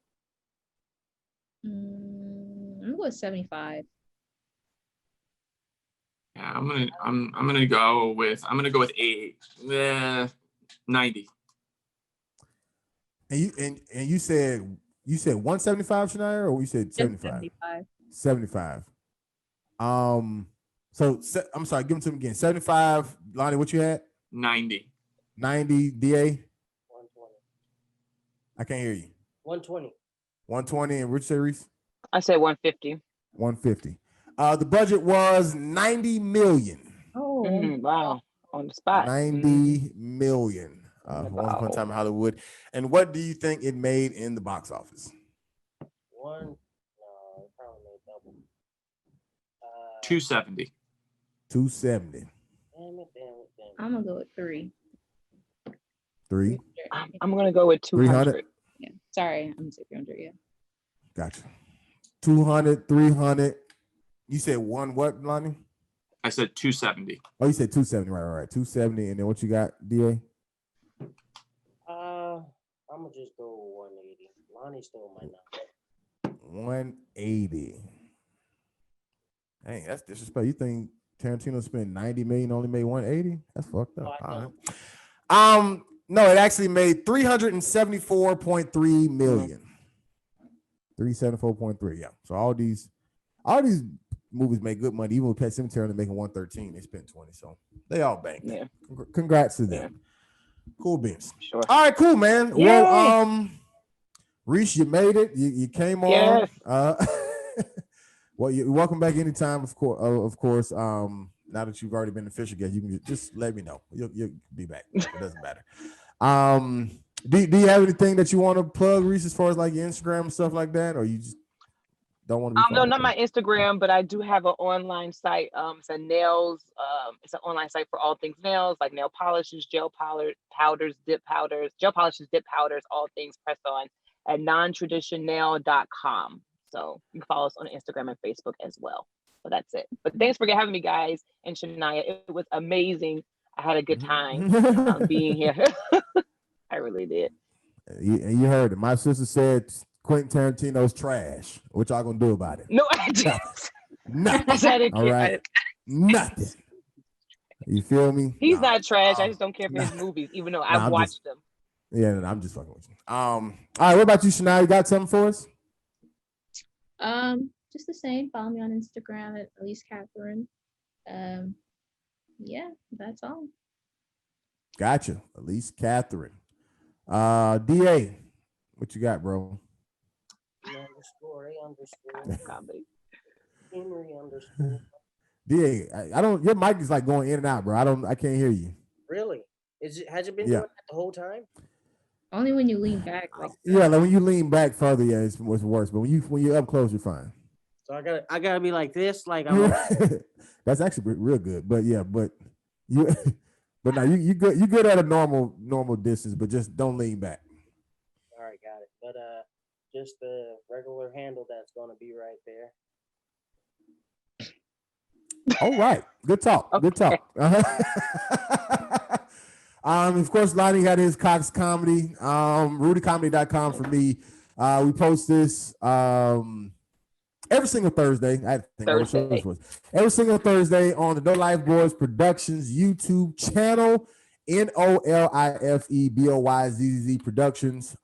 120. I'm going 75. Yeah, I'm gonna go with 90. And you said 175, Shania, or you said 75? 75. 75. I'm sorry, give them to me again. 75, Lonnie, what you had? 90. 90, DA? 120. I can't hear you. 120. 120, and Rich say, Reese? I said 150. 150. The budget was 90 million. Oh, Wow. On the spot. 90 million. Once Upon a Wow. Time in Hollywood. And what do you think it made in the box office? No, it probably made double. 270. 270. Damn it. I'm gonna go with 3. 3. I'm going to go with 200. Yeah. Sorry, I'm gonna say 300. Yeah. Gotcha. 200, 300. You said one what, Lonnie? I said 270. Oh, you said 270. Right. 270. And then what you got, DA? I'm gonna just go with 180. Lonnie stole my number. 180. Dang, that's disrespect. You think Tarantino spent 90 million, only made 180? That's fucked up. All right. No, it actually made 374.3 million. 374.3. Yeah. So all these movies make good money. Even with Pet Sematary only making 113, they spent 20. So they all banked. Yeah. Congrats to them. Cool beans. Sure. All right, cool, man. Yay. Well, Reese, you made it. You came on. Yes. Well, you're welcome back anytime, of course. Now that you've already been official guest, you can just let me know. You'll be back. It doesn't matter. Do you have anything that you want to plug, Reese, as far as like your Instagram and stuff like that, or you just don't want to be? No, not my Instagram, but I do have an online site. It's a nails. It's an online site for all things nails, like nail polishes, gel powders, dip powders, gel polishes, dip powders, all things press on at nontraditionnail.com. So you can follow us on Instagram and Facebook as well. So that's it. But thanks for having me, guys, and Shania. It was amazing. I had a good time being here. I really did. You heard it. My sister said Quentin Tarantino's trash. What y'all gonna do about it? No, I didn't. Nothing. All right. Nothing. You feel me? He's not trash. I just don't care for his movies, even though I've watched them. Yeah, I'm just fucking with you. All right. What about you, Shania? You got something for us? Just the same. Follow me on Instagram at least Catherine. Yeah, that's all. Gotcha. At least Catherine. DA, what you got, bro? Henry_. DA, I don't. Your mic is like going in and out, bro. I can't hear you. Really? Has it been doing that the whole time? Only when you lean back. Like when you lean back further, it's worse. But when you're up close, you're fine. So I gotta be like this, like I'm. That's actually real good. But yeah, but you, but now you good at a normal distance, but just don't lean back. All right, got it. But just the regular handle that's gonna be right there. All right, good talk. Okay. Good talk. Of course, Lonnie got his Cox Comedy. RudyComedy.com for me. We post this every single Thursday. I think every single Thursday on the No Life Boys Productions YouTube channel. NOLIFEBOYZZZ Productions.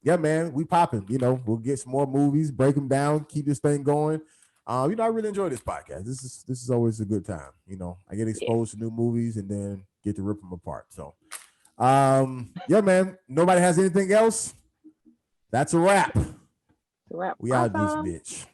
Yeah, man, we popping. We'll get some more movies, break them down, keep this thing going. I really enjoy this podcast. This is always a good time. I get exposed to new movies and then get to rip them apart. So, yeah, man. Nobody has anything else? That's a wrap. It's a wrap. We out this bitch.